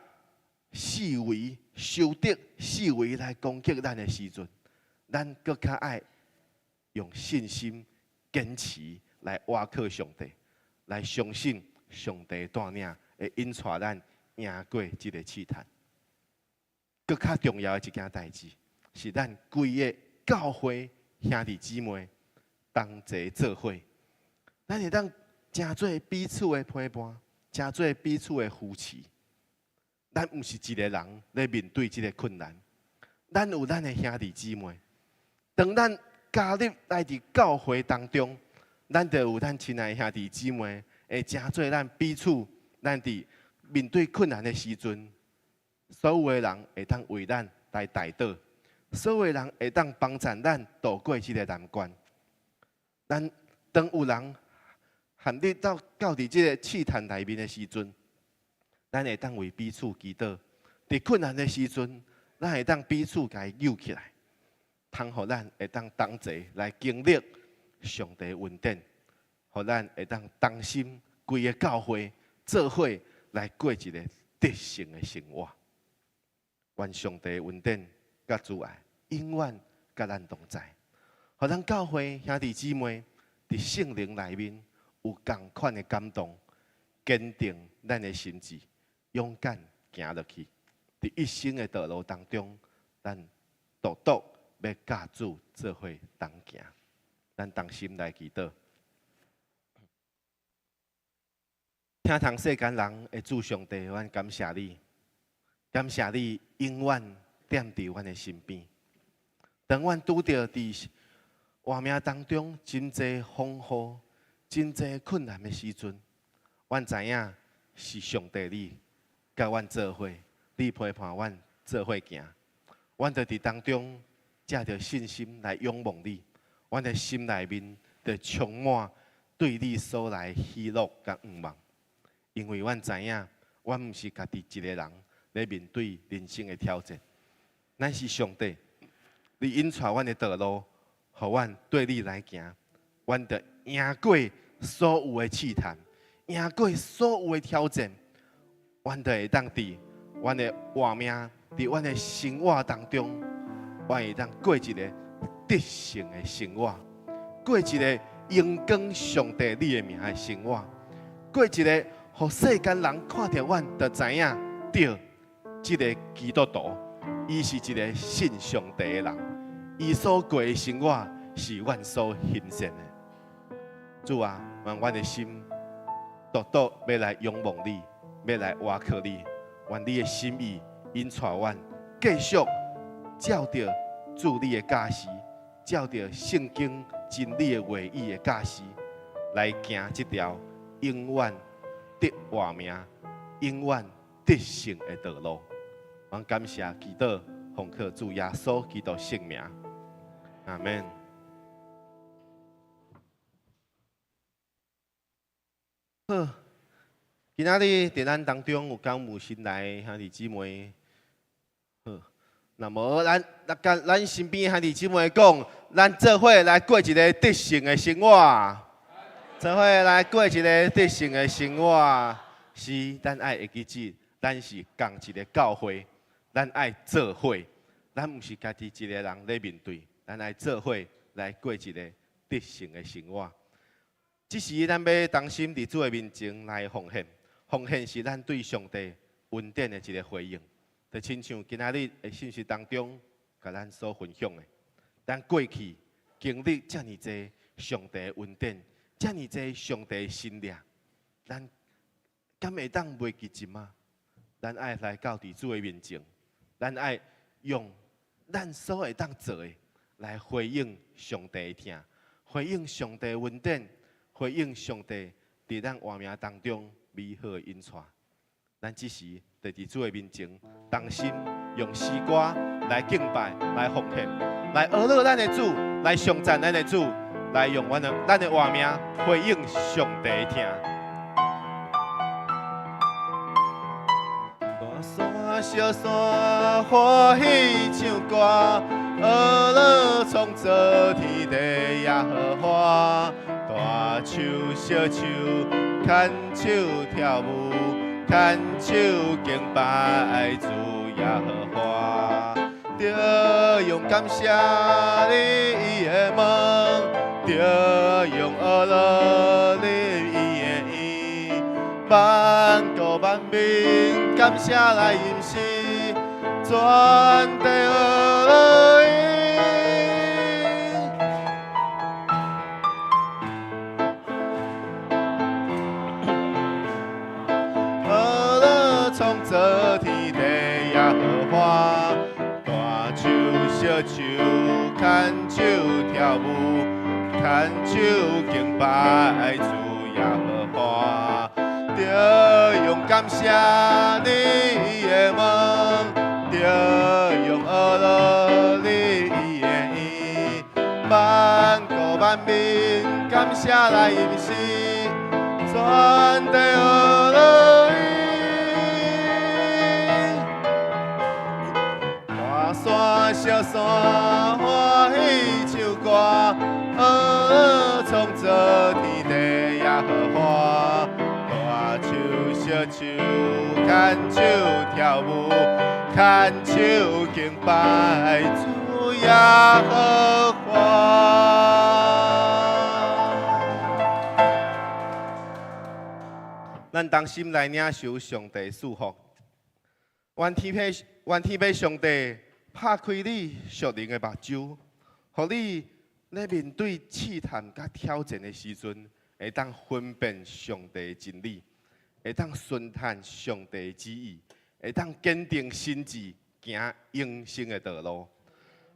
四围仇敌四围来攻击咱的时阵，咱更较爱用信心坚持来倚靠上帝，来相信上帝带领会引带咱赢过这个试探。更较重要的一件代志，是咱规个教会兄弟姊妹。同齐做伙，咱会当真做彼此的陪伴，真做彼此的扶持。咱毋是一个人咧面对这个困难，咱有咱的兄弟姊妹。当咱加入来伫教会当中，咱就有咱亲爱的兄弟姊妹，会真做咱彼此。咱伫面对困难的时阵，所有的人会当为咱来代祷，所有的人会当帮助咱度过这个难关。咱当有人含你到伫这个试探内面的时阵，咱会当为彼此祈祷；伫困难的时阵，咱会当彼此甲伊扭起来，通互咱会当同齐来经历上帝恩典，互咱会当同心规个教会做伙来过一个得胜的生活。愿上帝恩典甲主爱永远甲咱同在。互咱教会兄弟姊妹伫圣灵内面有同款的感动，坚定咱的心志，勇敢行落去。伫一生的道路当中，咱独独要甲主做伙同行。咱同心来祈祷，听从世间人的主上帝，阮感谢你，感谢你永远踮伫阮的身边。当阮拄着伫活命当中真侪风雨、真侪困难的时阵，阮知影是上帝你甲阮做伙，你陪伴阮做伙行。阮着伫当中借着信心来仰望你，阮的心内面着充满对你所来喜乐甲愿望。因为阮知影，阮毋是家己一个人咧面对人生的挑战，咱是上帝。你引带阮的道路，互阮对你来行，阮着赢过所有的试探，赢过所有的挑战，阮着会当伫阮的活命，伫阮的生活当中，阮会当过一个得胜的生活，过一个荣光上帝你的名的生活，过一个互世间人看到阮，就知影对，这个基督徒，伊是一个信上帝的人。伊所过的生活是阮所欣赏的。主啊，愿阮的心独独要来仰望你，要来倚靠你。愿你的心意引带阮，继续照着主你的教示，照着圣经真理的话语的教示，来行这条永远得活命、永远得胜的道路。阮感谢祈祷，奉靠主耶稣基督圣名。阿门。好，今仔日在咱当中有讲母新来兄弟姊妹，好，那么咱跟咱身边兄弟姊妹讲，咱做伙来过一个得胜的生活，做伙来过一个得胜的生活。是，咱爱会记住，咱是共一个教会，咱爱做伙，咱毋是家己一个人咧面对。咱来做伙来过一个得胜的生活。这时，咱要当心伫主的面前来奉献。奉献是咱对上帝恩典的一个回应。就亲像今仔日的信息当中，甲咱所分享的，咱过去经历遮尔济上帝的恩典，遮尔济上帝的心力，咱敢会当袂记进吗？咱爱来到伫主的面前，咱爱用咱所会当做的。来回应上帝的听，回应上帝的恩典，回应上帝伫咱活命当中美好的引带。咱这时就伫主的面前，同心用诗歌来敬拜、来奉献、来学乐咱的主，来颂赞咱的主，来用咱的活命回应上帝的听。大山小山欢喜唱歌。学乐创造天地耶和华，大手小手牵手跳舞，牵手敬拜主耶和华。着用感谢你伊的梦，着用学乐你伊的意，万国万民感谢来吟诗。全地学乐音，学乐创造天地耶和华，大手小手牵手跳舞，牵手敬拜主耶和华，着用感谢你的梦。着用学乐你的意，万国万民感谢来吟诗，全地学乐音。大山小山欢喜唱歌，学乐创造天地耶和华，大手小手牵手跳舞。牵手敬拜主耶和华。咱当心来领受上帝祝福。愿天父上帝拍开你属灵的目睭，互你咧面对试探甲挑战的时阵，会当分辨上帝的真理，会当顺探上帝的旨意。会当坚定心志，行永生的道路。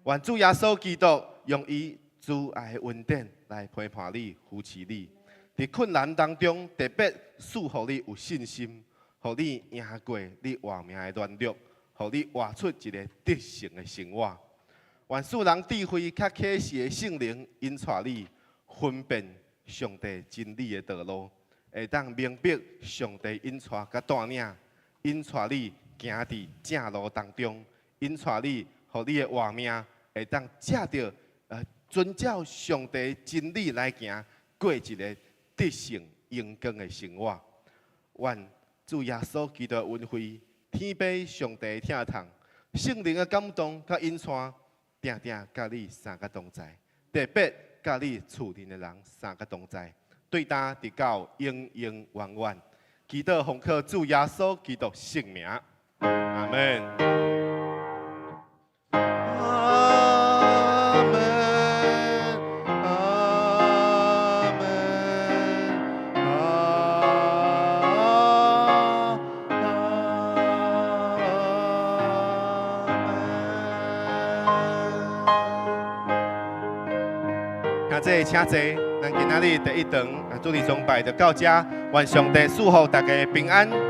愿主耶稣基督用伊慈爱的恩典来陪伴你、扶持你，伫困难当中特别赐予你有信心，互你赢过你活命的软弱，互你活出一个得胜的生活。愿世人智慧较启示的圣灵引带你分辨上帝真理的道路，会当明白上帝引带甲带领，引带你行伫正路当中，引带你，互你的活命会当借着遵照上帝真理来行，过一个得胜荣光的生活。愿主耶稣基督的恩惠、天父上帝的疼痛、圣灵的感动甲引带。定定甲你三个同在，特别甲你厝里的人三个同在，对答直到永永远远。祈祷奉靠主耶稣基督圣名，阿门。阿门。阿门。请坐，咱今仔日第一堂主日崇拜就到这，愿上帝祝福大家平安。